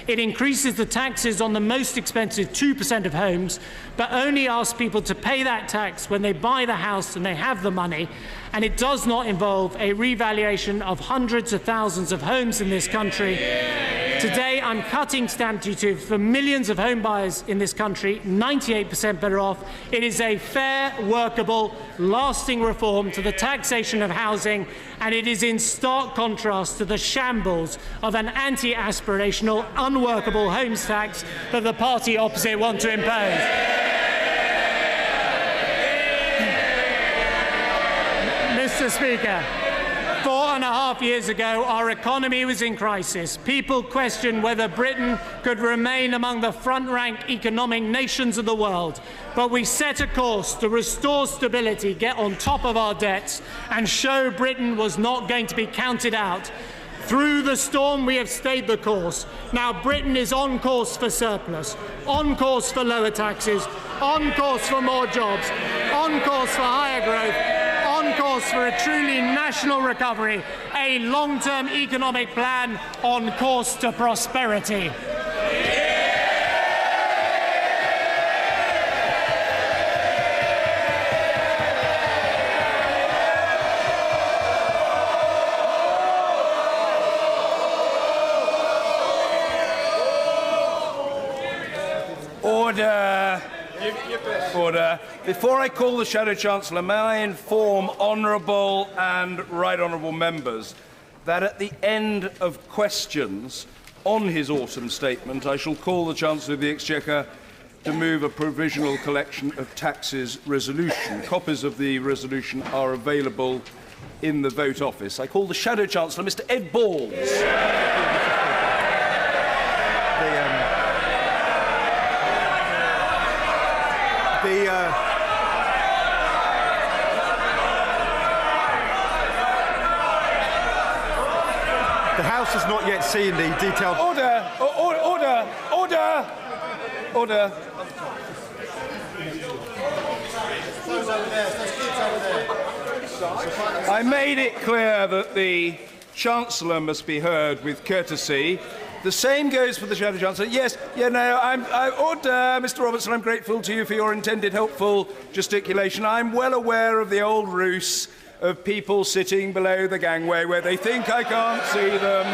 It increases the taxes on the most expensive 2% of homes, but only asks people to pay that tax when they buy the house and they have the money. And it does not involve a revaluation of hundreds of thousands of homes in this country. Today, I'm cutting stamp duty for millions of home buyers in this country, 98% better off. It is a fair, workable, lasting reform to the taxation of housing, and it is in stark contrast to the shambles of an anti-aspirational, unworkable homes tax that the party opposite want to impose. Mr. Speaker, 4.5 years ago, our economy was in crisis. People questioned whether Britain could remain among the front-rank economic nations of the world. But we set a course to restore stability, get on top of our debts, and show Britain was not going to be counted out. Through the storm, we have stayed the course. Now Britain is on course for surplus, on course for lower taxes, on course for more jobs, on course for higher growth, on course for a truly national recovery, a long-term economic plan on course to prosperity. Order. Order. Before I call the Shadow Chancellor, may I inform honourable and right honourable members that at the end of questions on his autumn statement, I shall call the Chancellor of the Exchequer to move a provisional collection of taxes resolution. Copies of the resolution are available in the vote office. I call the Shadow Chancellor, Mr. Ed Balls. The House has not yet seen the detailed... Order! Order! Order! Order! I made it clear that the Chancellor must be heard with courtesy. The same goes for the Shadow Chancellor. Yes, order, Mr. Robertson, I'm grateful to you for your intended helpful gesticulation. I'm well aware of the old ruse of people sitting below the gangway where they think I can't see them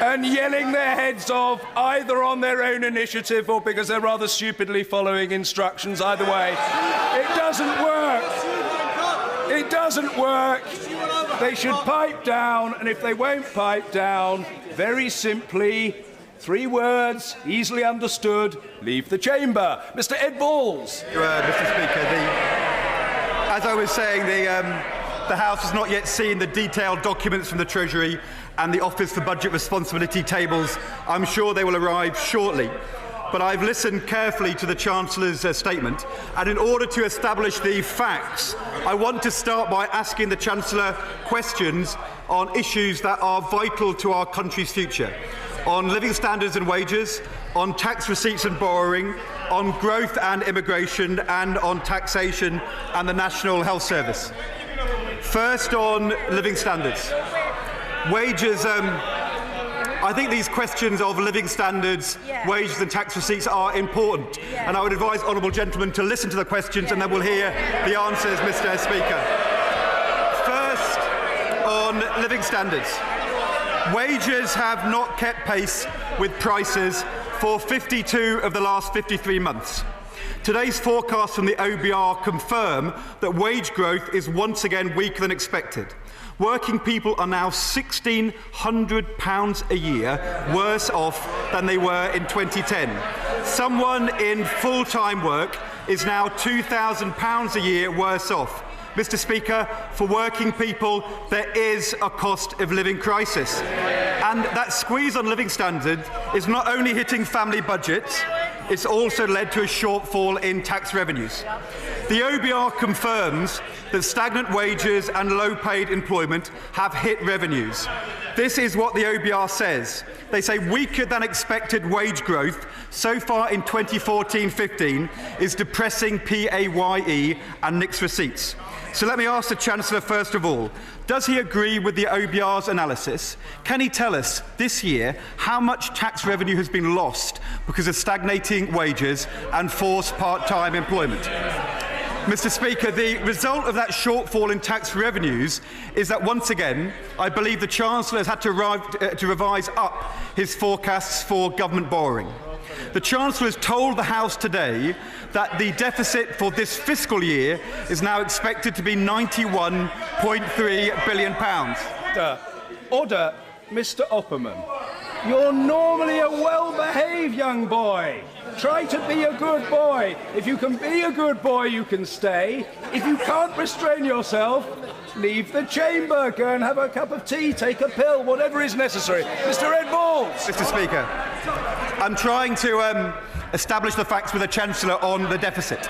and yelling their heads off either on their own initiative or because they're rather stupidly following instructions. Either way, it doesn't work. It doesn't work. They should pipe down, and if they won't pipe down, very simply, 3 words, easily understood, leave the chamber. Mr. Ed Balls. Mr. Speaker, as I was saying, the House has not yet seen the detailed documents from the Treasury and the Office for Budget Responsibility tables. I'm sure they will arrive shortly. But I've listened carefully to the Chancellor's statement, and in order to establish the facts, I want to start by asking the Chancellor questions on issues that are vital to our country's future, on living standards and wages, on tax receipts and borrowing, on growth and immigration, and on taxation and the National Health Service. First, on living standards. Wages, I think these questions of living standards, wages and tax receipts are important. And I would advise honourable gentlemen to listen to the questions and then we'll hear the answers, Mr. Speaker. First, on living standards. Wages have not kept pace with prices for 52 of the last 53 months. Today's forecasts from the OBR confirm that wage growth is once again weaker than expected. Working people are now £1,600 a year worse off than they were in 2010. Someone in full-time work is now £2,000 a year worse off. Mr. Speaker, for working people, there is a cost of living crisis. And that squeeze on living standards is not only hitting family budgets, it's also led to a shortfall in tax revenues. The OBR confirms that stagnant wages and low-paid employment have hit revenues. This is what the OBR says. They say weaker than expected wage growth so far in 2014-15 is depressing PAYE and NICS receipts. So let me ask the Chancellor first of all, does he agree with the OBR's analysis? Can he tell us this year how much tax revenue has been lost because of stagnating wages and forced part-time employment? Mr. Speaker, the result of that shortfall in tax revenues is that once again, I believe the Chancellor has had to revise up his forecasts for government borrowing. The Chancellor has told the House today that the deficit for this fiscal year is now expected to be £91.3 billion. Order, Mr. Opperman. You're normally a well-behaved young boy. Try to be a good boy. If you can be a good boy, you can stay. If you can't restrain yourself, leave the chamber. Go and have a cup of tea, take a pill, whatever is necessary. Mr. Ed Balls. Mr. Speaker, I'm trying to establish the facts with the Chancellor on the deficit.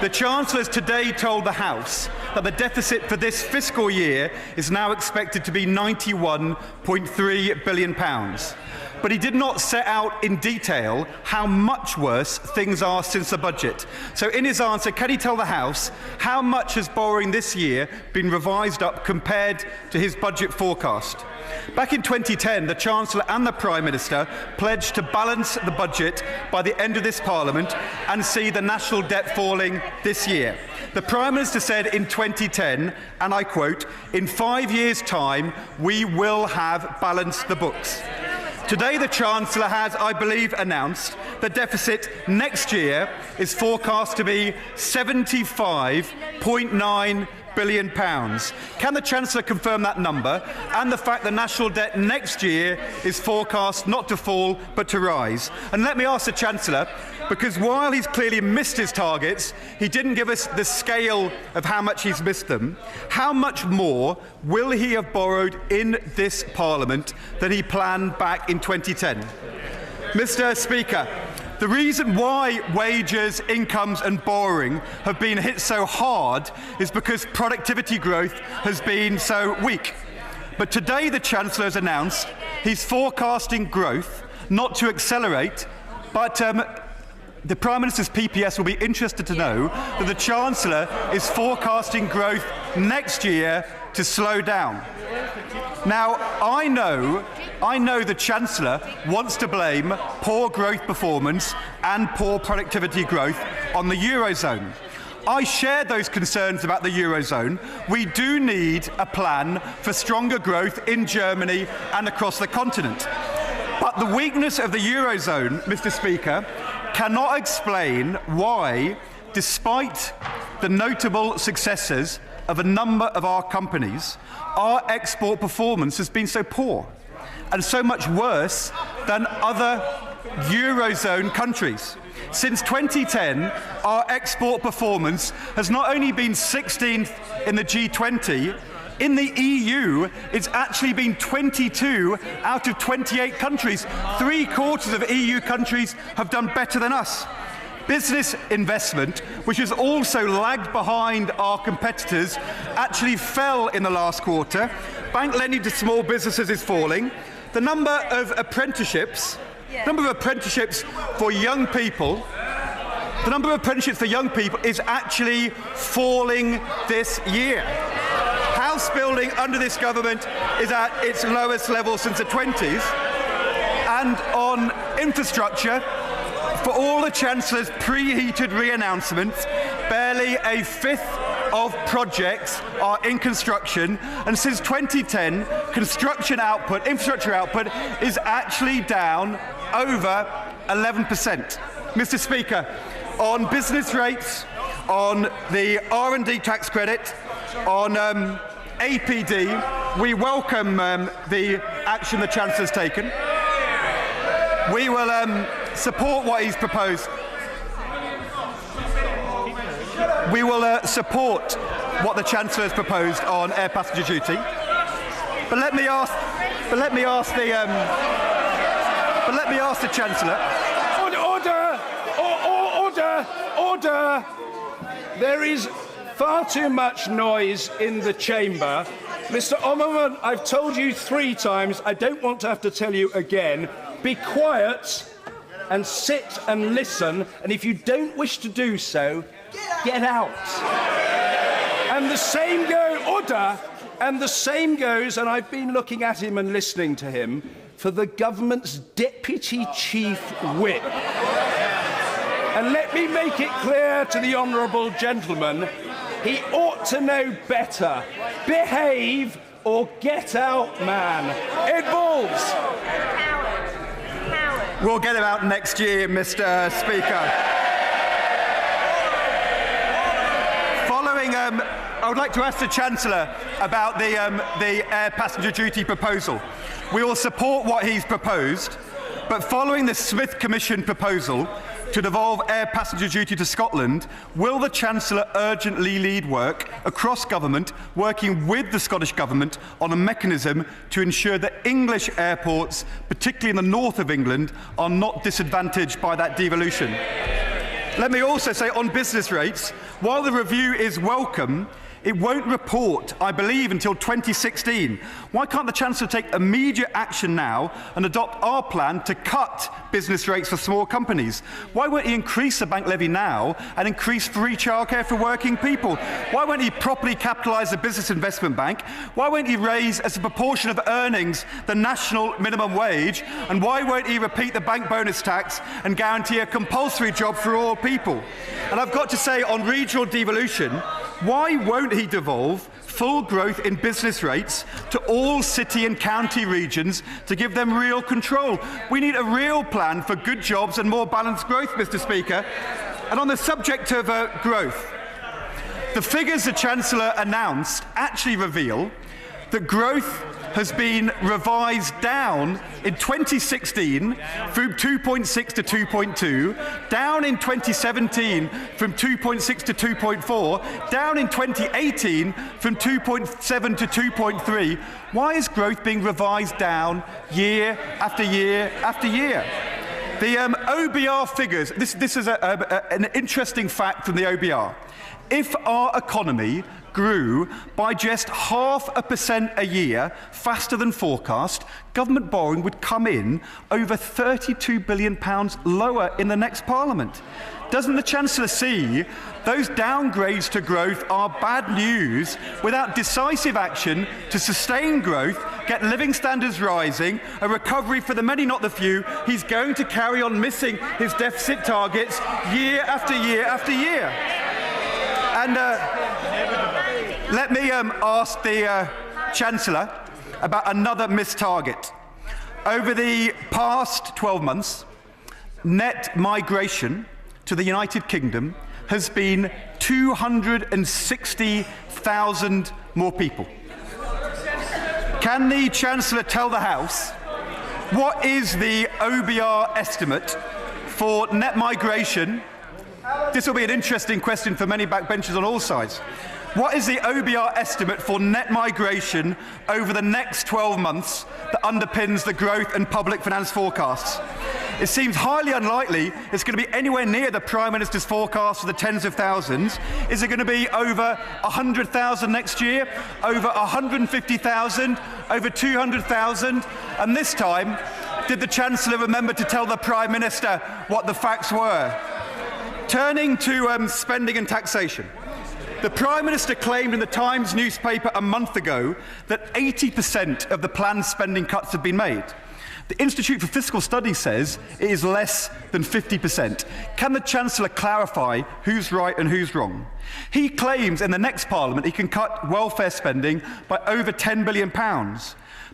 The Chancellor has today told the House that the deficit for this fiscal year is now expected to be £91.3 billion. But he did not set out in detail how much worse things are since the budget. So in his answer, can he tell the House how much has borrowing this year been revised up compared to his budget forecast? Back in 2010, the Chancellor and the Prime Minister pledged to balance the budget by the end of this Parliament and see the national debt falling this year. The Prime Minister said in 2010, and I quote, "In 5 years' time, we will have balanced the books." Today, the Chancellor has, I believe, announced the deficit next year is forecast to be £75.9 billion. Can the Chancellor confirm that number and the fact the national debt next year is forecast not to fall but to rise? And let me ask the Chancellor, because while he's clearly missed his targets, he didn't give us the scale of how much he's missed them. How much more will he have borrowed in this Parliament than he planned back in 2010? Mr. Speaker, the reason why wages, incomes and borrowing have been hit so hard is because productivity growth has been so weak. But today the Chancellor has announced he's forecasting growth not to accelerate, but the Prime Minister's PPS will be interested to know that the Chancellor is forecasting growth next year to slow down. Now, I know the Chancellor wants to blame poor growth performance and poor productivity growth on the Eurozone. I share those concerns about the Eurozone. We do need a plan for stronger growth in Germany and across the continent. But the weakness of the Eurozone, Mr. Speaker, cannot explain why, despite the notable successes of a number of our companies, our export performance has been so poor and so much worse than other Eurozone countries. Since 2010, our export performance has not only been 16th in the G20, in the EU, it's actually been 22 out of 28 countries. 3/4 of EU countries have done better than us. Business investment, which has also lagged behind our competitors, actually fell in the last quarter. Bank lending to small businesses is falling. The number of apprenticeships for young people, is actually falling this year. House building under this government is at its lowest level since the 20s. And on infrastructure, for all the Chancellor's preheated re-announcements, barely a fifth of projects are in construction, and since 2010, infrastructure output is actually down over 11%. Mr. Speaker, on business rates, on the R&D tax credit, on APD, we welcome the action the Chancellor's taken. We will support what he's proposed. We will support what the Chancellor has proposed on air passenger duty. But let me ask the Chancellor. Order! There is far too much noise in the chamber. Mr. Omerman, I've told you 3 times. I don't want to have to tell you again. Be quiet and sit and listen, and if you don't wish to do so, get out. And the same goes, and I've been looking at him and listening to him, for the government's Deputy Chief Whip. And let me make it clear to the honourable gentleman, he ought to know better. Behave or get out, man. Ed Balls. We'll get him out next year, Mr. Speaker. I would like to ask the Chancellor about the air passenger duty proposal. We will support what he's proposed, but following the Smith Commission proposal to devolve air passenger duty to Scotland, will the Chancellor urgently lead work across government, working with the Scottish Government on a mechanism to ensure that English airports, particularly in the north of England, are not disadvantaged by that devolution? Let me also say on business rates, while the review is welcome, it won't report, I believe, until 2016. Why can't the Chancellor take immediate action now and adopt our plan to cut business rates for small companies? Why won't he increase the bank levy now and increase free childcare for working people? Why won't he properly capitalise the Business Investment Bank? Why won't he raise, as a proportion of earnings, the national minimum wage? And why won't he repeat the bank bonus tax and guarantee a compulsory job for all people? And I've got to say, on regional devolution, why won't he devolve full growth in business rates to all city and county regions to give them real control? We need a real plan for good jobs and more balanced growth, Mr. Speaker. And on the subject of growth, The figures the Chancellor announced actually reveal that growth has been revised down in 2016 from 2.6 to 2.2, down in 2017 from 2.6 to 2.4, down in 2018 from 2.7 to 2.3. Why is growth being revised down year after year after year? The OBR figures, this is an interesting fact from the OBR. If our economy grew by just 0.5% a year faster than forecast, government borrowing would come in over £32 billion lower in the next Parliament. Doesn't the Chancellor see those downgrades to growth are bad news without decisive action to sustain growth, get living standards rising, a recovery for the many, not the few? He's going to carry on missing his deficit targets year after year after year. And let me ask the Chancellor about another missed target. Over the past 12 months, net migration to the United Kingdom has been 260,000 more people. Can the Chancellor tell the House what is the OBR estimate for net migration? This will be an interesting question for many backbenchers on all sides. What is the OBR estimate for net migration over the next 12 months that underpins the growth and public finance forecasts? It seems highly unlikely it's going to be anywhere near the Prime Minister's forecast for the tens of thousands. Is it going to be over 100,000 next year? Over 150,000? Over 200,000? And this time, did the Chancellor remember to tell the Prime Minister what the facts were? Turning to spending and taxation. The Prime Minister claimed in the Times newspaper a month ago that 80% of the planned spending cuts have been made. The Institute for Fiscal Studies says it is less than 50%. Can the Chancellor clarify who's right and who's wrong? He claims in the next Parliament he can cut welfare spending by over £10 billion.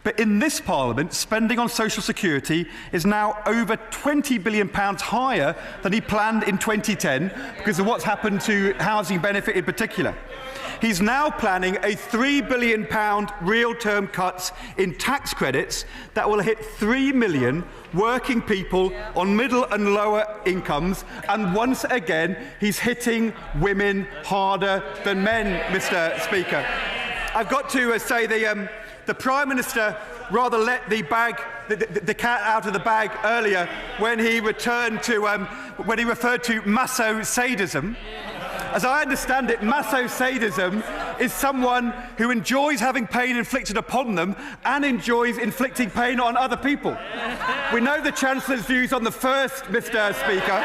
But in this Parliament, spending on social security is now over £20 billion higher than he planned in 2010 because of what's happened to housing benefit in particular. He's now planning a £3 billion real-term cuts in tax credits that will hit 3 million working people on middle and lower incomes, and once again, he's hitting women harder than men, Mr. Speaker. I've got to say the Prime Minister rather let the cat out of the bag earlier when he referred to maso-sadism. As I understand it, maso-sadism is someone who enjoys having pain inflicted upon them and enjoys inflicting pain on other people. We know the Chancellor's views on the first, Mr. Speaker.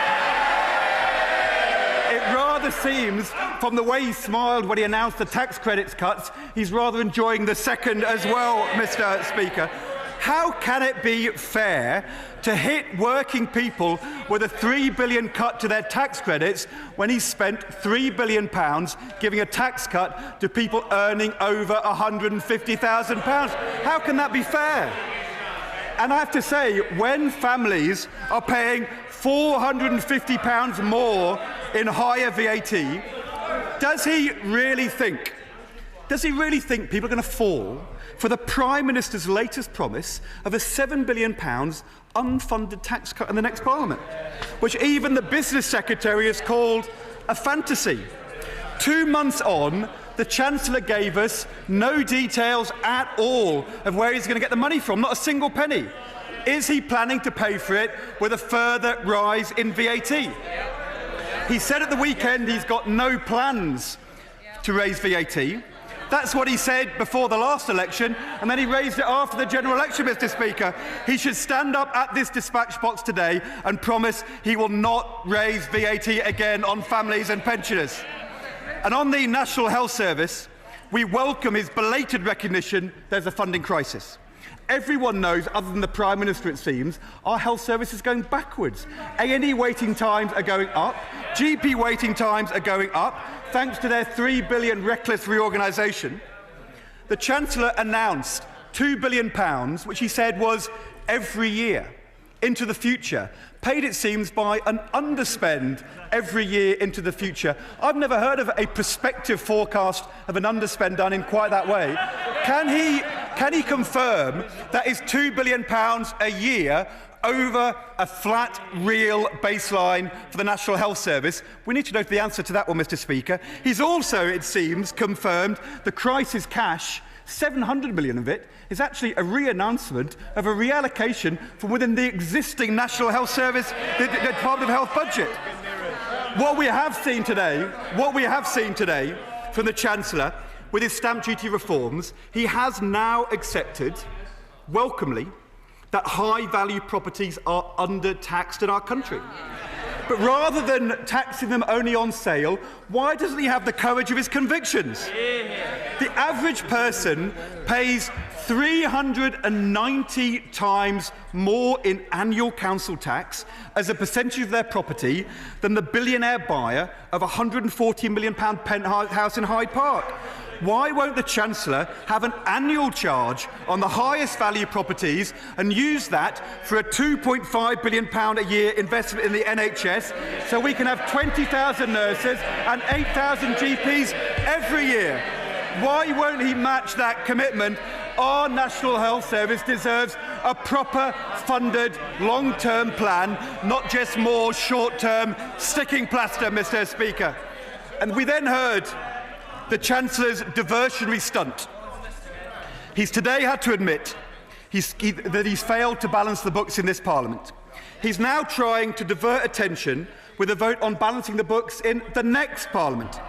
It rather seems, from the way he smiled when he announced the tax credits cuts, he's rather enjoying the second as well, Mr. Speaker. How can it be fair to hit working people with a £3 billion cut to their tax credits when he spent £3 billion giving a tax cut to people earning over £150,000? How can that be fair? And I have to say, when families are paying £450 more in higher VAT, does he really think people are going to fall for the Prime Minister's latest promise of a £7 billion unfunded tax cut in the next Parliament, which even the Business Secretary has called a fantasy? 2 months on, the Chancellor gave us no details at all of where he's going to get the money from, not a single penny. Is he planning to pay for it with a further rise in VAT? He said at the weekend he's got no plans to raise VAT. That's what he said before the last election, and then he raised it after the general election, Mr. Speaker. He should stand up at this dispatch box today and promise he will not raise VAT again on families and pensioners. And on the National Health Service, we welcome his belated recognition there's a funding crisis. Everyone knows, other than the Prime Minister it seems, our health service is going backwards. A&E waiting times are going up, GP waiting times are going up, thanks to their £3 billion reckless reorganisation. The Chancellor announced £2 billion, which he said was every year. into the future, paid, it seems, by an underspend every year into the future. I've never heard of a prospective forecast of an underspend done in quite that way. Can he confirm that is £2 billion a year over a flat, real baseline for the National Health Service? We need to know the answer to that one, Mr. Speaker. He's also, it seems, confirmed the crisis cash, 700 million of it, is actually a re-announcement of a reallocation from within the existing National Health Service, the Department of Health budget. What we have seen today from the Chancellor with his stamp duty reforms, he has now accepted, welcomely, that high-value properties are under-taxed in our country. But rather than taxing them only on sale, why doesn't he have the courage of his convictions? The average person pays 390 times more in annual council tax as a percentage of their property than the billionaire buyer of a £140 million penthouse in Hyde Park. Why won't the Chancellor have an annual charge on the highest value properties and use that for a £2.5 billion a year investment in the NHS so we can have 20,000 nurses and 8,000 GPs every year? Why won't he match that commitment? Our National Health Service deserves a proper funded long-term plan, not just more short-term sticking plaster, Mr. Speaker. And we then heard the Chancellor's diversionary stunt. He's today had to admit that he's failed to balance the books in this Parliament. He's now trying to divert attention with a vote on balancing the books in the next Parliament.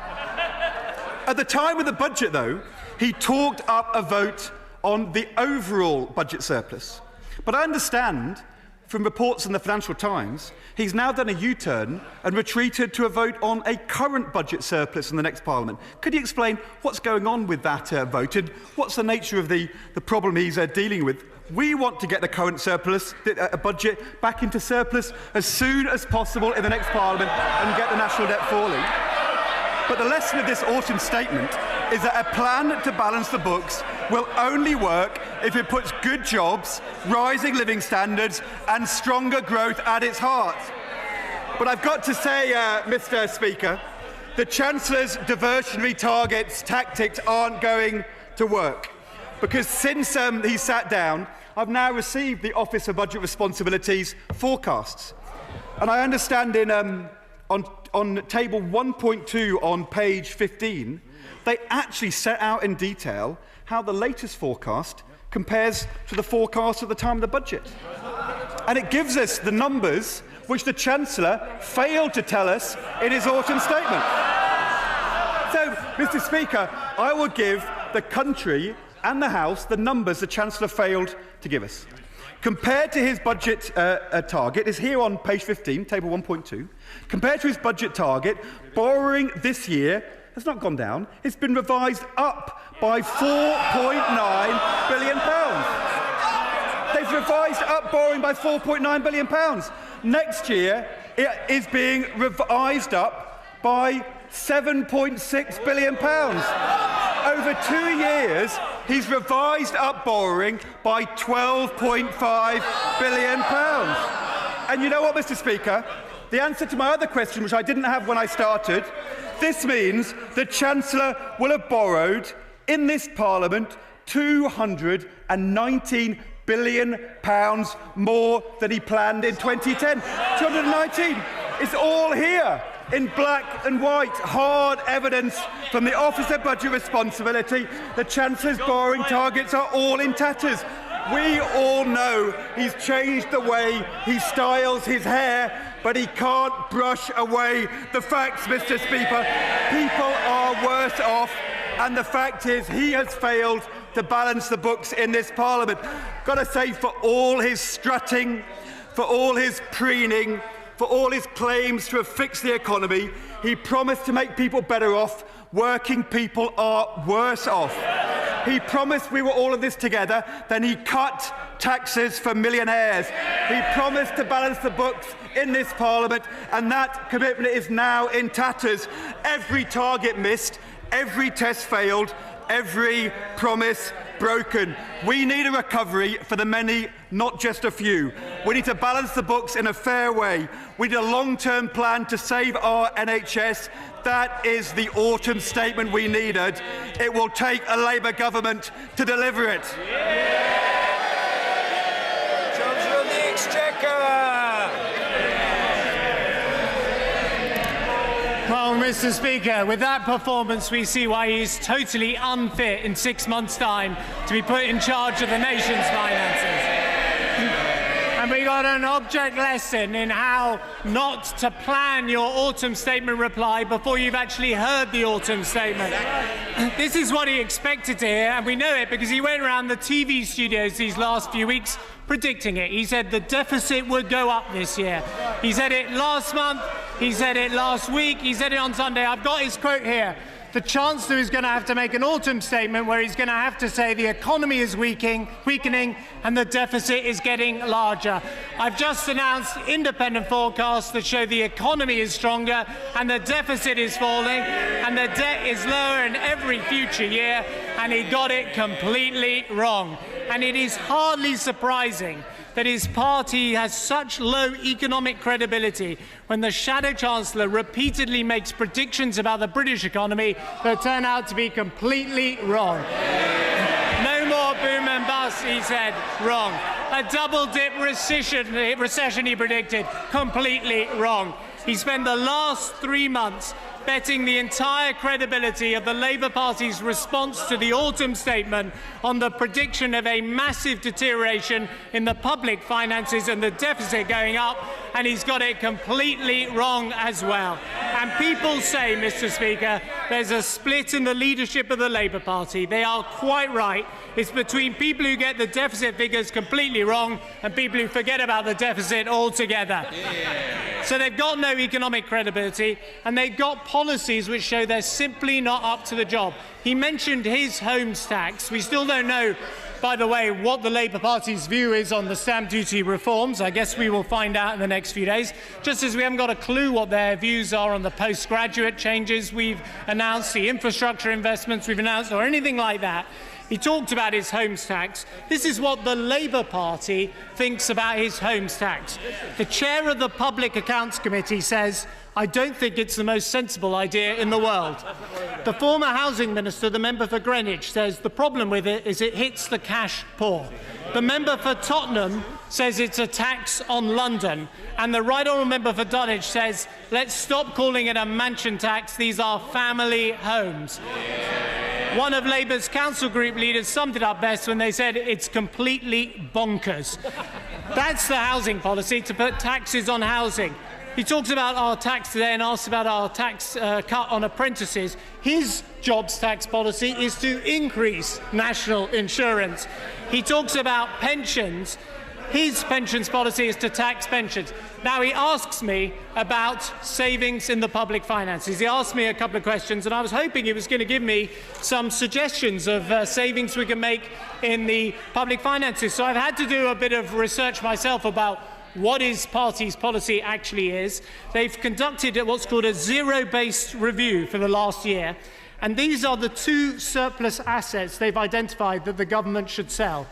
At the time of the budget, though, he talked up a vote on the overall budget surplus. But I understand from reports in the Financial Times, he's now done a U-turn and retreated to a vote on a current budget surplus in the next Parliament. Could you explain what's going on with that vote and what's the nature of the problem he's dealing with? We want to get the current surplus budget back into surplus as soon as possible in the next Parliament and get the national debt falling. But the lesson of this autumn statement is that a plan to balance the books will only work if it puts good jobs, rising living standards and stronger growth at its heart. But I've got to say, Mr. Speaker, the Chancellor's diversionary tactics aren't going to work. Because since he sat down, I've now received the Office for Budget Responsibilities forecasts. And I understand on table 1.2 on page 15, they actually set out in detail how the latest forecast compares to the forecast at the time of the budget. And it gives us the numbers which the Chancellor failed to tell us in his autumn statement. So, Mr. Speaker, I will give the country and the House the numbers the Chancellor failed to give us. Compared to his budget target, is here on page 15, table 1.2. Compared to his budget target, borrowing this year has not gone down. It's been revised up by £4.9 billion. They've revised up borrowing by £4.9 billion. Next year, it is being revised up by £7.6 billion. Over 2 years, he's revised up borrowing by £12.5 billion. And you know what, Mr. Speaker? The answer to my other question, which I didn't have when I started, this means the Chancellor will have borrowed in this Parliament £219 billion more than he planned in 2010. 219. It's all here in black and white, hard evidence from the Office of Budget Responsibility. The Chancellor's borrowing targets are all in tatters. We all know he's changed the way he styles his hair, but he can't brush away the facts, Mr. Speaker. People are worse off, and the fact is he has failed to balance the books in this Parliament. Got to say, for all his strutting, for all his preening, for all his claims to have fixed the economy, he promised to make people better off. Working people are worse off. He promised we were all in this together, then he cut taxes for millionaires. He promised to balance the books in this Parliament, and that commitment is now in tatters. Every target missed, every test failed, every promise broken. We need a recovery for the many, not just a few. We need to balance the books in a fair way. We need a long-term plan to save our NHS. That is the autumn statement we needed. It will take a Labour government to deliver it. Chancellor of the Exchequer. Well, Mr. Speaker, with that performance, we see why he's totally unfit in 6 months' time to be put in charge of the nation's finances. And we got an object lesson in how not to plan your autumn statement reply before you've actually heard the autumn statement. This is what he expected to hear, and we know it because he went around the TV studios these last few weeks predicting it. He said the deficit would go up this year. He said it last month, he said it last week, he said it on Sunday. I've got his quote here. The Chancellor is going to have to make an autumn statement where he's going to have to say the economy is weakening and the deficit is getting larger. I've just announced independent forecasts that show the economy is stronger and the deficit is falling and the debt is lower in every future year, and he got it completely wrong. And it is hardly surprising that his party has such low economic credibility when the Shadow Chancellor repeatedly makes predictions about the British economy that turn out to be completely wrong. No more boom and bust, he said. Wrong. A double-dip recession he predicted. Completely wrong. He spent the last 3 months betting the entire credibility of the Labour Party's response to the autumn statement on the prediction of a massive deterioration in the public finances and the deficit going up, and he's got it completely wrong as well. And people say, Mr. Speaker, there's a split in the leadership of the Labour Party. They are quite right. It's between people who get the deficit figures completely wrong and people who forget about the deficit altogether. So they've got no economic credibility, and they've got policies which show they're simply not up to the job. He mentioned his homes tax. We still don't know, by the way, what the Labour Party's view is on the stamp duty reforms. I guess we will find out in the next few days, just as we haven't got a clue what their views are on the postgraduate changes we've announced, the infrastructure investments we've announced, or anything like that. He talked about his homes tax. This is what the Labour Party thinks about his homes tax. The chair of the Public Accounts Committee says, I don't think it's the most sensible idea in the world. The former housing minister, the member for Greenwich, says the problem with it is it hits the cash poor. The member for Tottenham says it's a tax on London. And the right honourable member for Dulwich says, let's stop calling it a mansion tax. These are family homes. One of Labour's council group leaders summed it up best when they said it's completely bonkers. That's the housing policy, to put taxes on housing. He talks about our tax today and asks about our tax cut on apprentices. His jobs tax policy is to increase national insurance. He talks about pensions. His pensions policy is to tax pensions. Now, he asks me about savings in the public finances. He asked me a couple of questions, and I was hoping he was going to give me some suggestions of savings we can make in the public finances. So I've had to do a bit of research myself about what his party's policy actually is. They've conducted what's called a zero-based review for the last year, and these are the 2 surplus assets they've identified that the government should sell.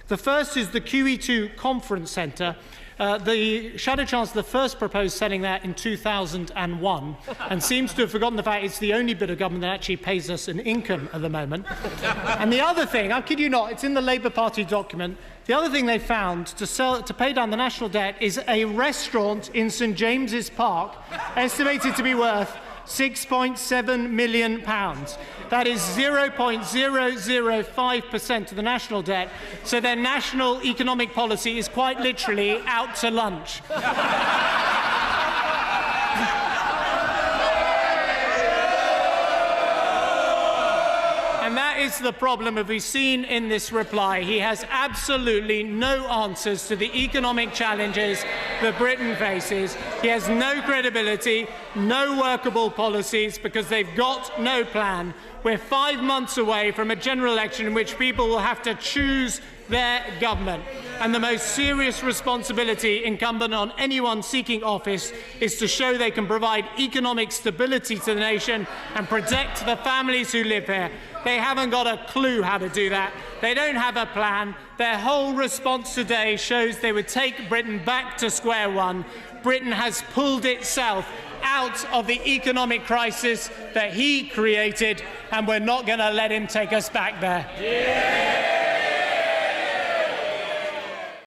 The first is the QE2 Conference Centre. The Shadow Chancellor first proposed selling that in 2001 and seems to have forgotten the fact it's the only bit of government that actually pays us an income at the moment. And the other thing, I kid you not, it's in the Labour Party document, the other thing they found to pay down the national debt is a restaurant in St James's Park, estimated to be worth £6.7 million. That is 0.005% of the national debt. So their national economic policy is quite literally out to lunch. And that is the problem, as we've seen in this reply. He has absolutely no answers to the economic challenges that Britain faces. He has no credibility, no workable policies, because they've got no plan We're 5 months away from a general election in which people will have to choose their government. And the most serious responsibility incumbent on anyone seeking office is to show they can provide economic stability to the nation and protect the families who live here. They haven't got a clue how to do that. They don't have a plan. Their whole response today shows they would take Britain back to square one. Britain has pulled itself out of the economic crisis that he created, and we're not going to let him take us back there. Yeah!